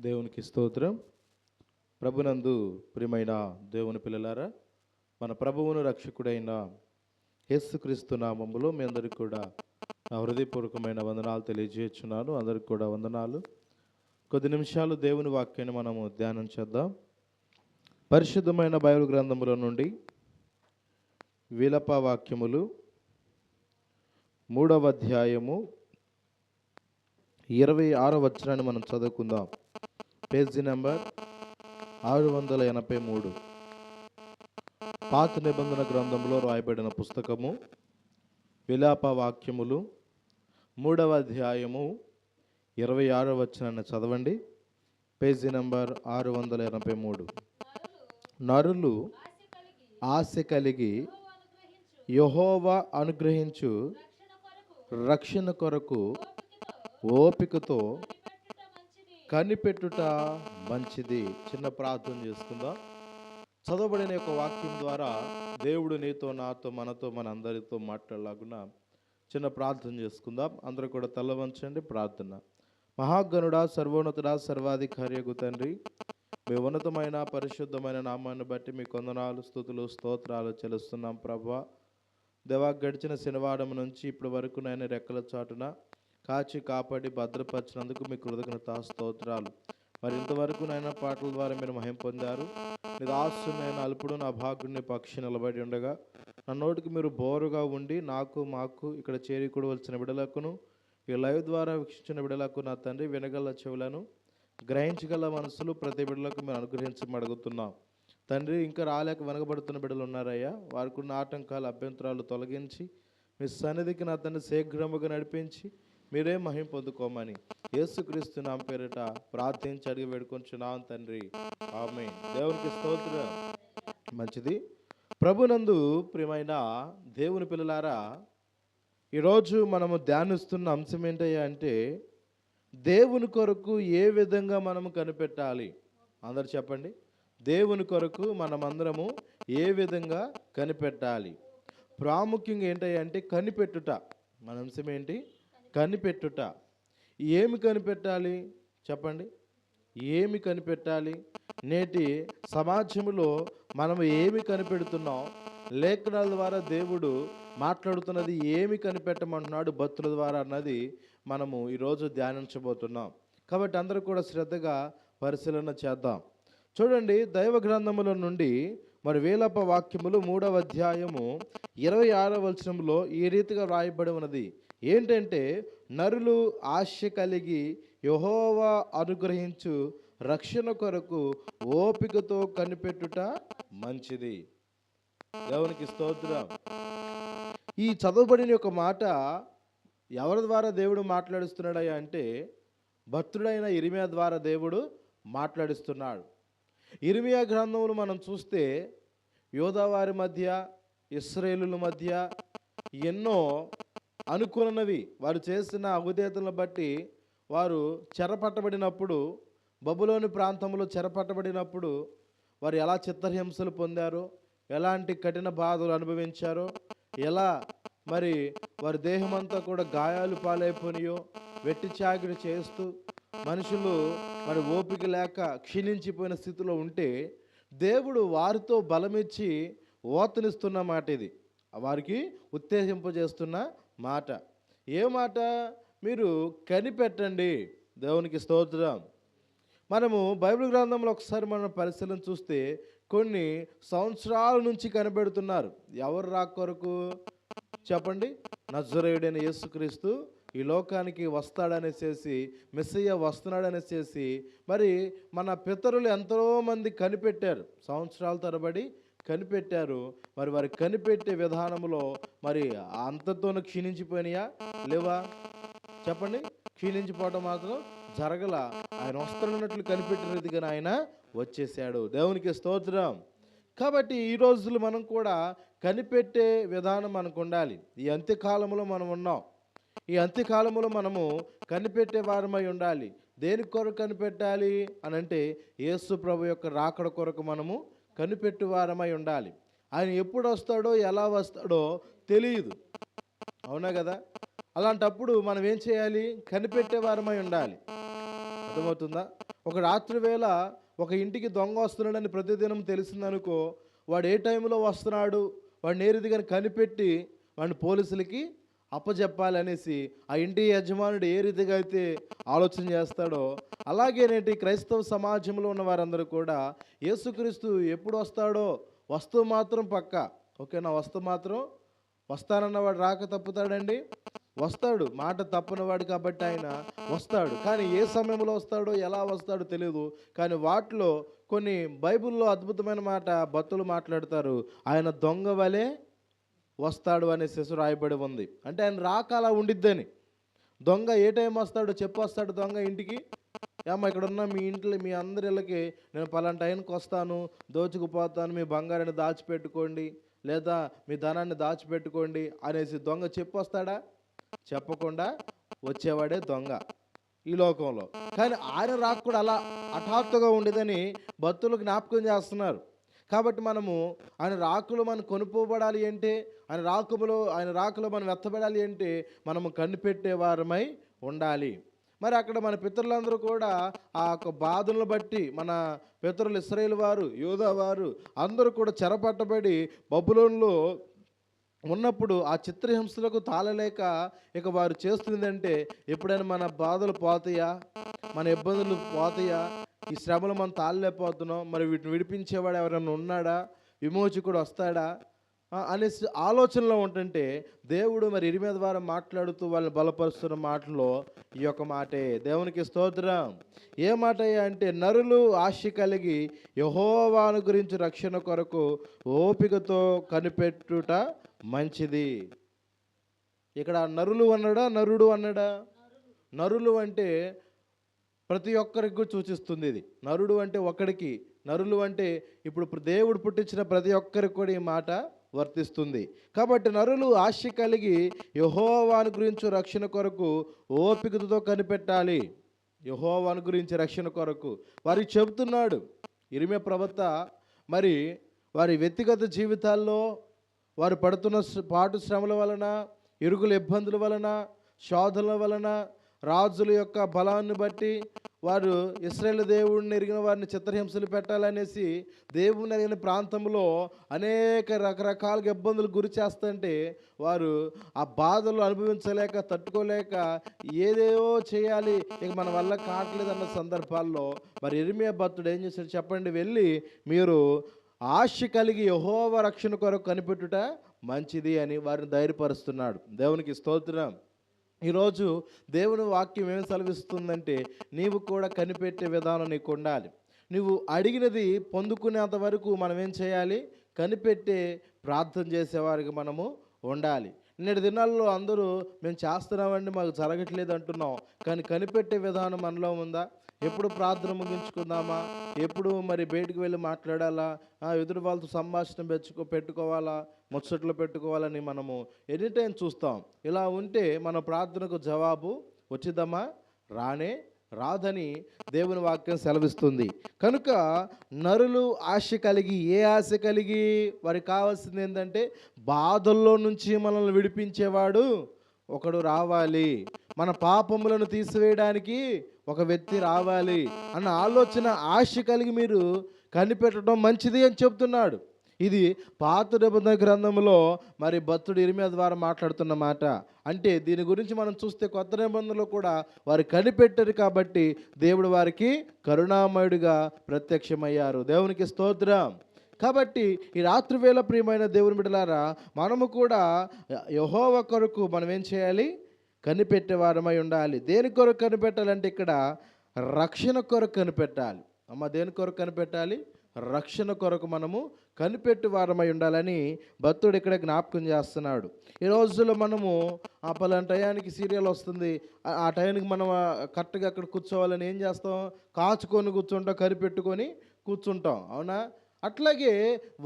దేవునికి స్తోత్రం. ప్రభునందు ప్రియమైన దేవుని పిల్లలారా, మన ప్రభువును రక్షకుడైన యేసుక్రీస్తు నామములో మీ అందరికీ కూడా నా హృదయపూర్వకమైన వందనాలు తెలియజేస్తున్నాను. అందరికి కూడా వందనాలు. కొద్ది నిమిషాలు దేవుని వాక్యాన్ని మనము ధ్యానం చేద్దాం. పరిశుద్ధమైన బైబిల్ గ్రంథముల నుండి విలప వాక్యములు 3వ అధ్యాయము 26వ వచనాన్ని మనం చదువుకుందాం. Page number 683. పాత నిబంధన గ్రంథంలో రాయబడిన పుస్తకము విలాప వాక్యములు 3వ అధ్యాయము 26వ వచనాన్ని చదవండి. Page number 683. నరులు ఆశ కలిగి యెహోవా అనుగ్రహించు రక్షణ కొరకు ఓపికతో కనిపెట్టుట మంచిది. చిన్న ప్రార్థన చేసుకుందాం. చదవబడిన యొక్క వాక్యం ద్వారా దేవుడు నీతో, నాతో, మనతో, మన అందరితో మాట్లాడలాగున చిన్న ప్రార్థన చేసుకుందాం. అందరూ కూడా తల వంచండి. ప్రార్థన. మహాగణుడా, సర్వోన్నతుడా, సర్వాధికారియగు తండ్రి, మీ ఉన్నతమైన పరిశుద్ధమైన నామాన్ని బట్టి మీ వందనాలు, స్తుతులు, స్తోత్రాలు చెల్లిస్తున్నాం. ప్రభువా, దేవా, గడిచిన శనివారం నుంచి ఇప్పటి వరకు నేను రెక్కల చాటున కాచి కాపాడి భద్రపరిచినందుకు మీ కృతజ్ఞతా స్తోత్రాలు. మరి ఇంతవరకు నైనా పాటల ద్వారా మీరు మహిమ పొందారు. మీ దాసు నేను అల్పుడు నా భాగ్యుని పక్షి నిలబడి ఉండగా నా నోటికి మీరు బోరుగా ఉండి మాకు ఇక్కడ చేరికూడవలసిన బిడలకును ఈ లైవ్ ద్వారా వీక్షించిన బిడలకు నా తండ్రి వినగల చెవులను గ్రహించగల మనసులు ప్రతి బిడలకు మీరు అనుగ్రహించమని అడుగుతున్నాం. తండ్రి, ఇంకా రాలేక వెనకబడుతున్న బిడ్డలు ఉన్నారయ్యా. వారికి ఉన్న ఆటంకాలు, అభ్యంతరాలు తొలగించి మీ సన్నిధికి నా తండ్రి శీఘ్రముగా నడిపించి మీరే మహిమ పొందుకోమని యేసుక్రీస్తు నామమున పేరిట ప్రార్థించి అడిగి వేడుకొంచున్నాం తండ్రి, ఆమేన్. దేవునికి స్తోత్రం. మంచిది. ప్రభునందు ప్రియమైన దేవుని పిల్లలారా, ఈరోజు మనము ధ్యానిస్తున్న అంశం ఏంటయ్యా అంటే దేవుని కొరకు ఏ విధంగా మనము కనిపెట్టాలి. అందరు చెప్పండి. దేవుని కొరకు మనమందరము ఏ విధంగా కనిపెట్టాలి. ప్రాముఖ్యంగా ఏంటయ్యా అంటే కనిపెట్టుట. మన అంశం ఏంటి? కనిపెట్టుట. ఏమి కనిపెట్టాలి చెప్పండి? ఏమి కనిపెట్టాలి? నేటి సమాజంలో మనం ఏమి కనిపెడుతున్నాం? లేఖనాల ద్వారా దేవుడు మాట్లాడుతున్నది ఏమి కనిపెట్టమంటున్నాడు భక్తుల ద్వారా అన్నది మనము ఈరోజు ధ్యానించబోతున్నాం. కాబట్టి అందరూ కూడా శ్రద్ధగా పరిశీలన చేద్దాం. చూడండి, దైవ గ్రంథముల నుండి మరి విలాప వాక్యములు 3వ అధ్యాయము 26వ వచనంలో ఈ రీతిగా రాయబడి ఉన్నది. ఏంటంటే, నరులు ఆశ కలిగి యెహోవా అనుగ్రహించు రక్షణ కొరకు ఓపికతో కనిపెట్టుట మంచిది. దేవునికి స్తోత్రం. ఈ చదవబడిన యొక్క మాట ఎవరి ద్వారా దేవుడు మాట్లాడిస్తున్నాడయ్యా అంటే భక్తుడైన ఇర్మియా ద్వారా దేవుడు మాట్లాడిస్తున్నాడు. ఇర్మియా గ్రంథములు మనం చూస్తే యోధావారి మధ్య, ఇశ్రాయేలుల మధ్య ఎన్నో అనుకున్నవి. వారు చేసిన అవిధేయతలను బట్టి వారు చెరపట్టబడినప్పుడు, బబులోని ప్రాంతంలో చెరపట్టబడినప్పుడు వారు ఎలా చిత్రహింసలు పొందారో, ఎలాంటి కఠిన బాధలు అనుభవించారో, ఎలా మరి వారి దేహమంతా కూడా గాయాలు పాలైపోయినాయో, వెట్టి చాకిరి చేస్తూ మనుషులు మరి ఓపిక లేక క్షీణించిపోయిన స్థితిలో ఉంటే దేవుడు వారితో బలమిచ్చి ఓతనిస్తున్న మాట ఇది. వారికి ఉత్తేజింపజేస్తున్న మాట. ఏ మాట? మీరు కనిపెట్టండి. దేవునికి స్తోత్రం. మనము బైబిల్ గ్రంథంలో ఒకసారి మనం పరిశీలన చూస్తే కొన్ని సంవత్సరాల నుంచి కనిపెడుతున్నారు. ఎవరు రాక కొరకు చెప్పండి? నజరేయుడైన యేసుక్రీస్తు ఈ లోకానికి వస్తాడనేసేసి, మెస్సయ్య వస్తున్నాడనేసేసి మరి మన పితరులు ఎంతోమంది కనిపెట్టారు. సంవత్సరాల తరబడి కనిపెట్టారు. మరి వారి కనిపెట్టే విధానంలో మరి అంతతోనూ క్షీణించిపోయినాయా లేవా చెప్పండి? క్షీణించిపోవడం మాత్రం జరగల. ఆయన వస్తున్నట్లు కనిపెట్టినది కానీ ఆయన వచ్చేసాడు. దేవునికి స్తోత్రం. కాబట్టి ఈ రోజులు మనం కూడా కనిపెట్టే విధానం మనకు ఉండాలి. ఈ అంత్యకాలంలో మనం ఉన్నాం. ఈ అంత్యకాలంలో మనము కనిపెట్టే వారమై ఉండాలి. దేని కొరకు కనిపెట్టాలి అని అంటే యేసు ప్రభు యొక్క రాకడ కొరకు మనము కనిపెట్టు వారమై ఉండాలి. ఆయన ఎప్పుడు వస్తాడో, ఎలా వస్తాడో తెలియదు. అవునా కదా? అలాంటప్పుడు మనం ఏం చేయాలి? కనిపెట్టే వారమై ఉండాలి. అర్థమవుతుందా? ఒక రాత్రి వేళ ఒక ఇంటికి దొంగ వస్తున్నాడని ప్రతిదినం తెలిసిందనుకో, వాడు ఏ టైంలో వస్తున్నాడు వాడిని ఏ రీతిగా కనిపెట్టి వాడిని పోలీసులకి అప్పచెప్పాలనేసి ఆ ఇంటి యజమానుడు ఏ రీతిగా అయితే ఆలోచన చేస్తాడో, అలాగే నేటి క్రైస్తవ సమాజంలో ఉన్న వారందరూ కూడా యేసుక్రీస్తు ఎప్పుడు వస్తాడో, వస్తూ మాత్రం పక్క, ఓకేనా, వస్తూ మాత్రం వస్తానన్నవాడు రాక తప్పుతాడండి? వస్తాడు, మాట తప్పనివాడు కాబట్టి ఆయన వస్తాడు. కానీ ఏ సమయంలో వస్తాడో ఎలా వస్తాడో తెలియదు. కానీ వాటిలో కొన్ని బైబిల్లో అద్భుతమైన మాట భక్తులు మాట్లాడతారు, ఆయన దొంగ వలె వస్తాడు అనేసి రాయబడి ఉంది. అంటే ఆయన రాక అలా ఉండిద్దని. దొంగ ఏ టైం వస్తాడో చెప్పొస్తాడు దొంగ ఇంటికి, ఏమో ఇక్కడ ఉన్న మీ ఇంట్లో మీ అందరి ఇళ్ళకి నేను పలానా టైంకి వస్తాను, దోచుకుపోతాను, మీ బంగారాన్ని దాచిపెట్టుకోండి లేదా మీ ధనాన్ని దాచిపెట్టుకోండి అనేసి దొంగ చెప్పొస్తాడా? చెప్పకుండా వచ్చేవాడే దొంగ ఈ లోకంలో. కానీ ఆయన రాక కూడా అలా హఠాత్తుగా ఉండేదని భక్తులు జ్ఞాపకం చేస్తున్నారు. కాబట్టి మనము ఆయన రాకులో మనం కొనుక్కోబడాలి అంటే, ఆయన రాకులో మనం వెత్తబడాలి అంటే మనము కనిపెట్టే వారమై ఉండాలి. మరి అక్కడ మన పితరులందరూ కూడా ఆ యొక్క బాధలను బట్టి, మన పితరులు ఇశ్రాయేలు వారు, యూదా వారు అందరూ కూడా చెరపట్టబడి బబులోనులో ఉన్నప్పుడు ఆ చిత్రహింసలకు తాళలేక ఇక వారు చేస్తుందంటే, ఎప్పుడైనా మన బాధలు పోతాయా, మన ఇబ్బందులు పోతాయా, ఈ శ్రమలు మనం తాళలేకపోతున్నాం, మరి వీటిని విడిపించేవాడు ఎవరైనా ఉన్నాడా, విమోచకుడు వస్తాడా అనేసి ఆలోచనలో ఉంటుంటే, దేవుడు మరి ఇరిమియా ద్వారా మాట్లాడుతూ వాళ్ళని బలపరుస్తున్న మాటలో ఈ యొక్క మాటే. దేవునికి స్తోత్రం. ఏ మాట అంటే, నరులు ఆశ కలిగి యెహోవాను గురించి రక్షణ కొరకు ఓపికతో కనిపెట్టుట మంచిది. ఇక్కడ నరులు అన్నాడా, నరుడు అన్నాడా? నరులు అంటే ప్రతి ఒక్కరికి సూచిస్తుంది ఇది. నరుడు అంటే ఒకడికి, నరులు అంటే ఇప్పుడు దేవుడు పుట్టించిన ప్రతి ఒక్కరికి కూడా ఈ మాట వర్తిస్తుంది. కాబట్టి నరులు ఆశ కలిగి యెహోవాను గురించి రక్షణ కొరకు ఓపికతో కనిపెట్టాలి. యెహోవాను గురించి రక్షణ కొరకు వారికి చెబుతున్నాడు ఇరిమియా ప్రవక్త. మరి వారి వ్యక్తిగత జీవితాల్లో వారు పడుతున్న పాటు శ్రమల వలన, ఇరుగుల ఇబ్బందుల వలన, శోధనల వలన, రాజుల యొక్క బలాన్ని బట్టి వారు ఇశ్రాయేలు దేవుడిని ఎరిగిన వారిని చిత్రహింసలు పెట్టాలనేసి దేవుని ఎరిగిన ప్రాంతంలో అనేక రకరకాలుగా ఇబ్బందులు గురి చేస్తుంటే వారు ఆ బాధలు అనుభవించలేక, తట్టుకోలేక ఏదేవో చేయాలి, ఇక మన వల్ల కావట్లేదన్న సందర్భాల్లో మరి ఇర్మియా భక్తుడు ఏం చేశాడు చెప్పండి? వెళ్ళి మీరు ఆశ కలిగి యెహోవా రక్షణ కొరకు కనిపెట్టుట మంచిది అని వారిని ధైర్యపరుస్తున్నాడు. దేవునికి స్తోత్రం. ఈరోజు దేవుని వాక్యం ఏం సెలవిస్తుందంటే, నీవు కూడా కనిపెట్టే విధానం నీకు ఉండాలి. నువ్వు అడిగినది పొందుకునేంత వరకు మనం ఏం చేయాలి? కనిపెట్టే ప్రార్థన చేసేవారికి మనము ఉండాలి. నేటి దినాల్లో అందరూ మేము చేస్తున్నామండి, మాకు జరగట్లేదు అంటున్నాం. కానీ కనిపెట్టే విధానం మనలో ఉందా? ఎప్పుడు ప్రార్థన ముగించుకుందామా, ఎప్పుడు మరి బయటికి వెళ్ళి మాట్లాడాలా, ఎదురు వాళ్ళతో సంభాషణ పెట్టుకోవాలా, ముచ్చట్లు పెట్టుకోవాలని మనము ఎనీ టైం చూస్తాం. ఇలా ఉంటే మన ప్రార్థనకు జవాబు వచ్చిద్దామా? రాదని దేవుని వాక్యం సెలవిస్తుంది. కనుక నరులు ఆశ కలిగి, ఏ ఆశ కలిగి? వారికి కావాల్సింది ఏంటంటే, బాధల్లో నుంచి మనల్ని విడిపించేవాడు ఒకడు రావాలి, మన పాపములను తీసివేయడానికి ఒక వ్యక్తి రావాలి అన్న ఆలోచన, ఆశ కలిగి మీరు కనిపెట్టడం మంచిది అని చెప్తున్నాడు. ఇది పాత నిబంధన గ్రంథంలో మరి భక్తుడు ఇర్మియా ద్వారా మాట్లాడుతున్న మాట. అంటే దీని గురించి మనం చూస్తే కొత్త నిబంధనలో కూడా వారు కనిపెట్టారు కాబట్టి దేవుడు వారికి కరుణామయుడిగా ప్రత్యక్షమయ్యారు. దేవునికి స్తోత్రం. కాబట్టి ఈ రాత్రి వేళ ప్రియమైన దేవుని బిడ్డలారా, మనము కూడా యెహోవా కొరకు మనం ఏం చేయాలి? కనిపెట్టే వారమై ఉండాలి. దేని కొరకు కనిపెట్టాలంటే ఇక్కడ రక్షణ కొరకు కనిపెట్టాలి. అమ్మ, దేని కొరకు కనిపెట్టాలి? రక్షణ కొరకు మనము కనిపెట్టి వారమై ఉండాలని భక్తుడు ఇక్కడ జ్ఞాపకం చేస్తున్నాడు. ఈ రోజుల్లో మనము పలానా టయానికి సీరియల్ వస్తుంది, ఆ టయానికి మనం కరెక్ట్గా అక్కడ కూర్చోవాలని ఏం చేస్తాం? కాచుకొని కూర్చుంటాం, కనిపెట్టుకొని కూర్చుంటాం. అవునా? అట్లాగే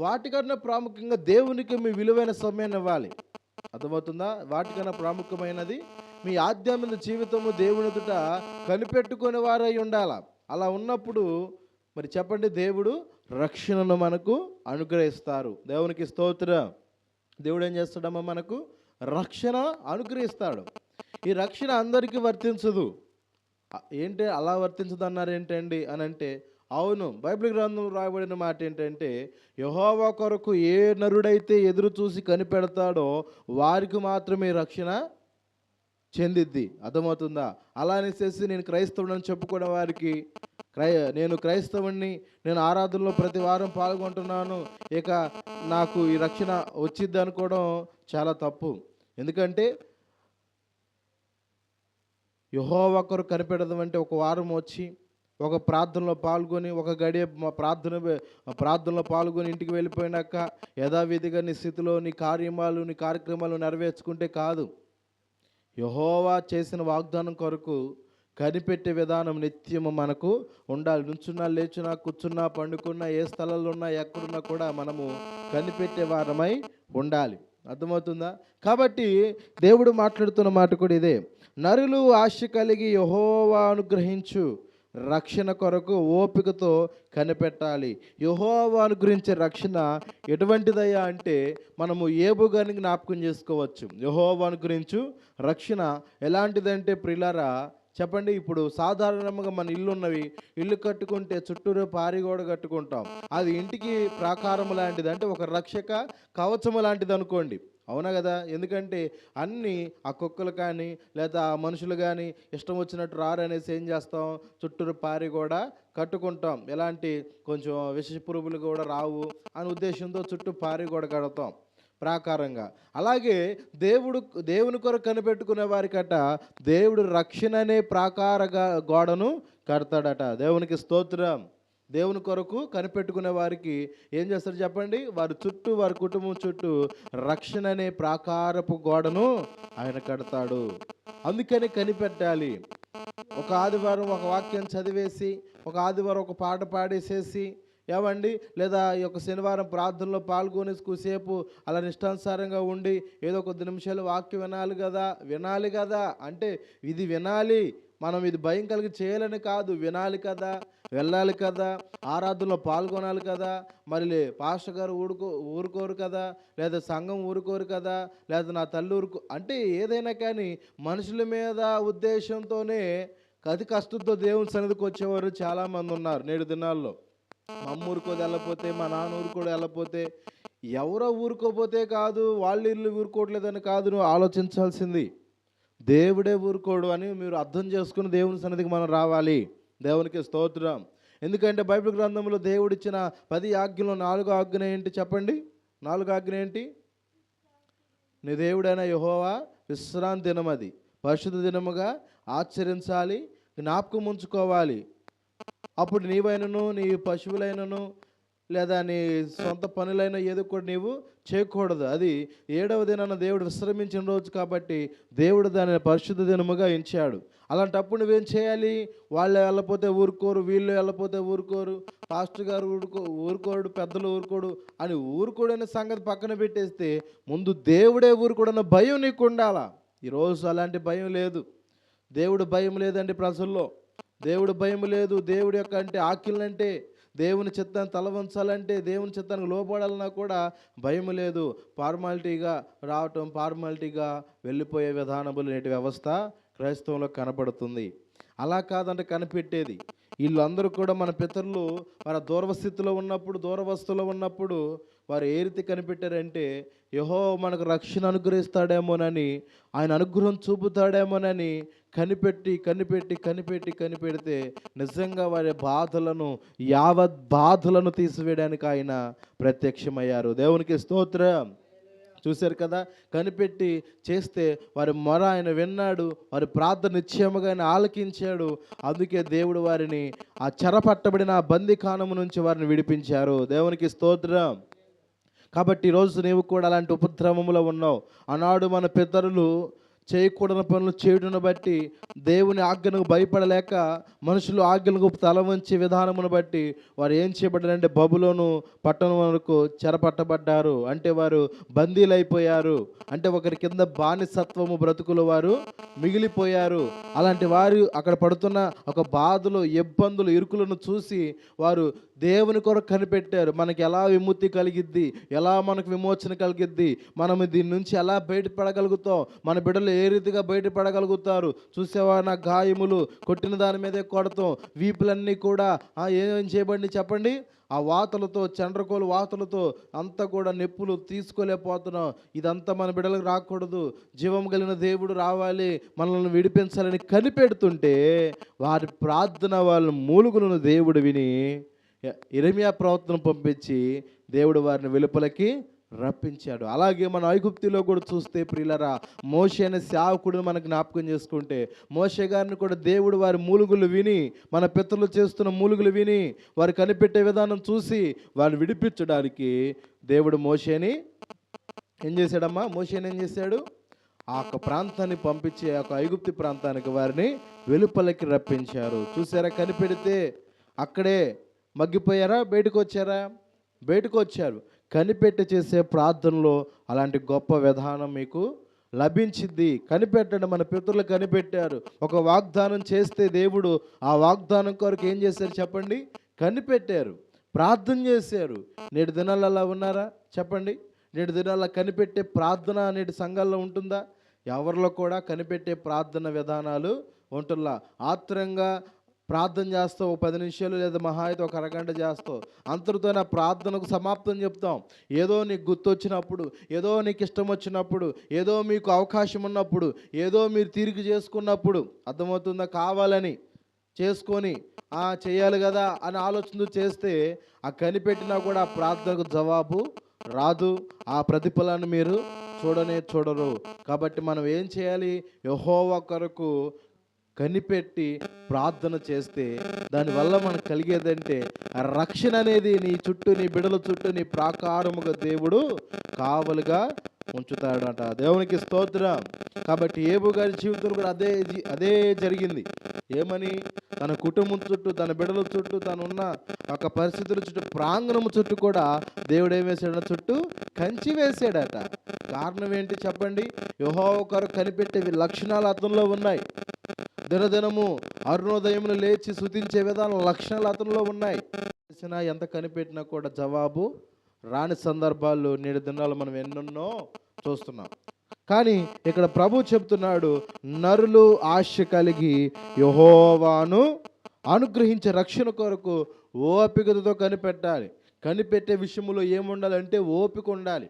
వాటికన్నా ప్రాముఖ్యంగా దేవునికి మీ విలువైన సమయాన్ని ఇవ్వాలి. అర్థమవుతుందా? వాటికన్నా ప్రాముఖ్యమైనది మీ ఆధ్యాత్మిక జీవితము దేవుని ఎదుట కనిపెట్టుకునే వారై ఉండాల. అలా ఉన్నప్పుడు మరి చెప్పండి, దేవుడు రక్షణను మనకు అనుగ్రహిస్తారు. దేవునికి స్తోత్రం. దేవుడు ఏం చేస్తాడమ్మా? మనకు రక్షణ అనుగ్రహిస్తాడు. ఈ రక్షణ అందరికీ వర్తించదు. ఏంటి అలా వర్తించదన్నారు ఏంటండి అని అంటే, అవును, బైబిల్ గ్రంథంలో రాయబడిన మాట ఏంటంటే, యెహోవా కొరకు ఏ నరుడైతే ఎదురు చూసి కనిపెడతాడో వారికి మాత్రమే రక్షణ చెందిద్ది. అర్థమవుతుందా? అలా అనేసేసి నేను క్రైస్తవుడని చెప్పుకునే వారికి, నేను క్రైస్తవుడిని, నేను ఆరాధనలో ప్రతి వారం పాల్గొంటున్నాను, ఇక నాకు ఈ రక్షణ వచ్చిద్ది అనుకోవడం చాలా తప్పు. ఎందుకంటే యెహోవా కొరకు కనిపెడదాం అంటే ఒక వారం వచ్చి ఒక ప్రార్థనలో పాల్గొని ఒక గడియ ప్రార్థనలో పాల్గొని ఇంటికి వెళ్ళిపోయినాక యథావిధిగా నీ స్థితిలో నీ నీ కార్యక్రమాలు నెరవేర్చుకుంటే కాదు. యెహోవా చేసిన వాగ్దానం కొరకు కనిపెట్టే విధానం నిత్యము మనకు ఉండాలి. నుంచున్నా, లేచున్నా, కూర్చున్నా, పండుకున్నా, ఏ స్థలంలో ఉన్నా, ఎక్కడున్నా కూడా మనము కనిపెట్టే వారమై ఉండాలి. అర్థమవుతుందా? కాబట్టి దేవుడు మాట్లాడుతున్న మాట కూడా ఇదే. నరులు ఆశ కలిగి యెహోవా అనుగ్రహించు రక్షణ కొరకు ఓపికతో కనిపెట్టాలి. యెహోవా అనుగ్రహించే రక్షణ ఎటువంటిదయ్యా అంటే మనము ఏబు గారిని జ్ఞాపకం చేసుకోవచ్చు. యెహోవా అనుగ్రహించు రక్షణ ఎలాంటిదంటే ప్రియులారా చెప్పండి. ఇప్పుడు సాధారణంగా మన ఇల్లు కట్టుకుంటే చుట్టూరు పారిగోడ కట్టుకుంటాం. అది ఇంటికి ప్రాకారం లాంటిది, అంటే ఒక రక్షక కవచము లాంటిది అనుకోండి. అవునా కదా? ఎందుకంటే అన్నీ ఆ కుక్కలు కానీ లేదా ఆ మనుషులు కానీ ఇష్టం వచ్చినట్టు రారనేసి ఏం చేస్తాం, చుట్టూరు పారిగోడ కట్టుకుంటాం. ఎలాంటి కొంచెం విష పురుగులు కూడా రావు అనే ఉద్దేశంతో చుట్టూ పారిగోడ కడతాం ప్రాకారంగా. అలాగే దేవుని కొరకు కనిపెట్టుకునే వారికట దేవుడు రక్షణ అనే గోడను కడతాడట. దేవునికి స్తోత్రం. దేవుని కొరకు కనిపెట్టుకునే వారికి ఏం చేస్తారు చెప్పండి? వారి కుటుంబం చుట్టూ రక్షణ అనే ప్రాకారపు గోడను ఆయన కడతాడు. అందుకని కనిపెట్టాలి. ఒక ఆదివారం ఒక వాక్యం చదివేసి, ఒక ఆదివారం ఒక పాట పాడేసేసి ఏమండి, లేదా ఈ యొక్క శనివారం ప్రార్థనలో పాల్గొని కూసేపు అలా నిష్టానుసారంగా ఉండి ఏదో కొద్ది నిమిషాలు వాక్యం వినాలి కదా అంటే ఇది వినాలి, మనం ఇది భయం కలిగి చేయాలని కాదు, వినాలి కదా, వెళ్ళాలి కదా, ఆరాధనలో పాల్గొనాలి కదా, మరి పాస్టర్ గారు ఊరుకోరు కదా, లేదా సంఘం ఊరుకోరు కదా, లేదా నా తల్లి అంటే ఏదైనా కానీ మనుషుల మీద ఉద్దేశంతోనే అతి కష్టంతో దేవుని సన్నిధికి వచ్చేవారు చాలామంది ఉన్నారు నేడు దినాల్లో. మా అమ్మ ఊరుకోది వెళ్ళపోతే, మా నాన్న ఊరుకోడు వెళ్ళపోతే, ఎవరో ఊరుకోపోతే కాదు, వాళ్ళు ఇల్లు ఊరుకోవట్లేదని కాదు నువ్వు ఆలోచించాల్సింది. దేవుడే ఊరుకోడు అని మీరు అర్థం చేసుకుని దేవుని సన్నిధికి మనం రావాలి. దేవునికి స్తోత్రం. ఎందుకంటే బైబిల్ గ్రంథంలో దేవుడిచ్చిన 10 ఆజ్ఞలో 4వ ఆజ్ఞ ఏంటి చెప్పండి? 4వ ఆజ్ఞ ఏంటి? నీ దేవుడైన యెహోవా విశ్రాంతి దినం, అది పరిశుద్ధ దినముగా ఆచరించాలి, జ్ఞాపకం ఉంచుకోవాలి. అప్పుడు నీవైనను నీ పశువులైనను లేదా నీ సొంత పనులైనా ఏదో కూడా నీవు చేయకూడదు. అది 7వ దినాన దేవుడు విశ్రమించిన రోజు కాబట్టి దేవుడు దానిని పరిశుద్ధ దినముగా ఎంచాడు. అలాంటప్పుడు నువ్వేం చేయాలి? వాళ్ళు వెళ్ళపోతే ఊరుకోరు, వీళ్ళు వెళ్ళపోతే ఊరుకోరు, పాస్టర్ గారు ఊరుకోడు, పెద్దలు ఊరుకోడు అని ఊరుకోడనే సంగతి పక్కన పెట్టేస్తే ముందు దేవుడే ఊరుకోడన్న భయం నీకు ఉండాలా. ఈరోజు అలాంటి భయం లేదు. దేవుడు భయం లేదండి ప్రజల్లో. దేవుడు భయం లేదు. దేవుడి యొక్క అంటే ఆజ్ఞలంటే, దేవుని చిత్తాన్ని తలవంచాలంటే, దేవుని చిత్తానికి లోపడాలన్నా కూడా భయం లేదు. ఫార్మాలిటీగా రావటం, ఫార్మాలిటీగా వెళ్ళిపోయే విధానములు నేటి వ్యవస్థ క్రైస్తవంలో కనపడుతుంది. అలా కాదంటే కనిపెట్టేది. వీళ్ళందరూ కూడా మన పితరులు వారి దూరవస్థలో ఉన్నప్పుడు వారు ఏ రీతి కనిపెట్టారంటే, యెహోవా మనకు రక్షణ అనుగ్రహిస్తాడేమోనని, ఆయన అనుగ్రహం చూపుతాడేమోనని కనిపెడితే నిజంగా వారి యావత్ బాధలను తీసివేయడానికి ఆయన ప్రత్యక్షమయ్యారు. దేవునికి స్తోత్రం. చూశారు కదా? కనిపెట్టి చేస్తే వారి మొర ఆయన విన్నాడు, వారి ప్రార్థన నిశ్చయముగా ఆయన ఆలకించాడు. అందుకే దేవుడు వారిని ఆ చెరపట్టబడిన బందీఖానము నుంచి వారిని విడిపించారు. దేవునికి స్తోత్రం. కాబట్టి ఈరోజు నీవు కూడా అలాంటి ఉపద్రవములో ఉన్నావు. ఆనాడు మన పితరులు చేయకూడని పనులు చేయడం బట్టి, దేవుని ఆజ్ఞకు భయపడలేక మనుషులు ఆజ్ఞలకు తల వంచే విధానమును బట్టి వారు ఏం చేయబడ్డారంటే బబులోను పట్టణం వరకు చెరపట్టబడ్డారు. అంటే వారు బందీలైపోయారు. అంటే ఒకరి కింద బానిసత్వము బ్రతుకులు వారు మిగిలిపోయారు. అలాంటి వారు అక్కడ పడుతున్న ఒక బాధలు, ఇబ్బందులు, ఇరుకులను చూసి వారు దేవుని కొరకు కనిపెట్టారు. మనకి ఎలా విముక్తి కలిగిద్ది, ఎలా మనకు విమోచన కలిగిద్ది, మనం దీని నుంచి ఎలా బయటపడగలుగుతాం, మన బిడ్డలు ఏ రీతిగా బయటపడగలుగుతారు? చూసావా నా గాయములు, కొట్టిన దాని మీదే కొడతాం, వీపులన్నీ కూడా ఏం చేయబడి చెప్పండి, ఆ వాతలతో, చండ్రకోలు వాతలతో అంతా కూడా నొప్పులు తీసుకోలేకపోతున్నాం. ఇదంతా మన బిడ్డలకు రాకూడదు, జీవం కలిగిన దేవుడు రావాలి, మనల్ని విడిపించాలని కనిపెడుతుంటే వారి ప్రార్థన వాళ్ళ మూలుగులను దేవుడు విని ఇర్మీయా ప్రవక్తను పంపించి దేవుడు వారిని వెలుపలకి రప్పించాడు. అలాగే మన ఐగుప్తులో కూడా చూస్తే ప్రియులరా, మోషే అనే సేవకుడిని మనకు జ్ఞాపకం చేసుకుంటే, మోషే గారిని కూడా దేవుడు వారి మూలుగులు విని, మన పితరులు చేస్తున్న మూలుగులు విని, వారు కనిపెట్టే విధానం చూసి వారిని విడిపించడానికి దేవుడు మోషేని ఏం చేశాడమ్మా? మోషేని ఏం చేశాడు? ఆ యొక్క ప్రాంతాన్ని పంపించి ఆ యొక్క ఐగుప్తు ప్రాంతానికి వారిని వెలుపలకి రప్పించారు. చూసారా, కనిపెడితే అక్కడే మగ్గిపోయారా? బయటకు వచ్చారా? బయటకు వచ్చారు. కనిపెట్టి చేసే ప్రార్థనలో అలాంటి గొప్ప విధానం మీకు లభించింది. కనిపెట్టండి. మన పితరులు కనిపెట్టారు. ఒక వాగ్దానం చేస్తే దేవుడు ఆ వాగ్దానం కొరకు ఏం చేశారు చెప్పండి? కనిపెట్టారు, ప్రార్థన చేశారు. నేటి దినాల్లో అలా ఉన్నారా చెప్పండి? నేటి దినాల్లో కనిపెట్టే ప్రార్థన నేటి సంఘాల్లో ఉంటుందా? ఎవరిలో కూడా కనిపెట్టే ప్రార్థన విధానాలు ఉంటుల్లా. ఆత్రంగా ప్రార్థన చేస్తావు, 10 నిమిషాలు లేదా మహా అయితే ఒక అరగంట చేస్తావు, అంతటితో నా ప్రార్థనకు సమాప్తం చెప్తాం. ఏదో నీకు గుర్తొచ్చినప్పుడు, ఏదో నీకు ఇష్టం వచ్చినప్పుడు, ఏదో మీకు అవకాశం ఉన్నప్పుడు, ఏదో మీరు తీరిక చేసుకున్నప్పుడు, అర్థమవుతుందా, కావాలని చేసుకొని చేయాలి కదా అని ఆలోచన చేస్తే ఆ కనిపెట్టినా కూడా ఆ ప్రార్థనకు జవాబు రాదు, ఆ ప్రతిఫలాన్ని మీరు చూడరు. కాబట్టి మనం ఏం చేయాలి? యెహోవా కొరకు కనిపెట్టి ప్రార్థన చేస్తే దానివల్ల మనకు కలిగేదంటే రక్షణ అనేది నీ చుట్టూ, నీ బిడల చుట్టూ, నీ ప్రాకారముగా దేవుడు కావలుగా ఉంచుతాడట. దేవునికి స్తోత్రం. కాబట్టి ఏబు గారి జీవితంలో కూడా అదే జరిగింది. ఏమని? తన కుటుంబం చుట్టూ, తన బిడల చుట్టూ, తనున్న ఒక పరిస్థితుల చుట్టూ, ప్రాంగణము చుట్టూ కూడా దేవుడు ఏం వేసాడు? చుట్టూ కంచి వేసాడట. కారణం ఏంటి చెప్పండి? యెహోవా కొరకు కనిపెట్టే లక్షణాలు అతనిలో ఉన్నాయి. దినదినము అరుణోదయములు లేచి స్తుతించే విధానం లక్షణాలు అతనిలో ఉన్నాయి. ఎంత కనిపెట్టినా కూడా జవాబు రాని సందర్భాల్లో నేడు దినాలు మనం ఎన్నెన్నో చూస్తున్నాం. కానీ ఇక్కడ ప్రభు చెప్తున్నాడు, నరులు ఆశ కలిగి యెహోవాను అనుగ్రహించే రక్షణ కొరకు ఓపికతో కనిపెట్టాలి. కనిపెట్టే విషయంలో ఏముండాలంటే ఓపిక ఉండాలి.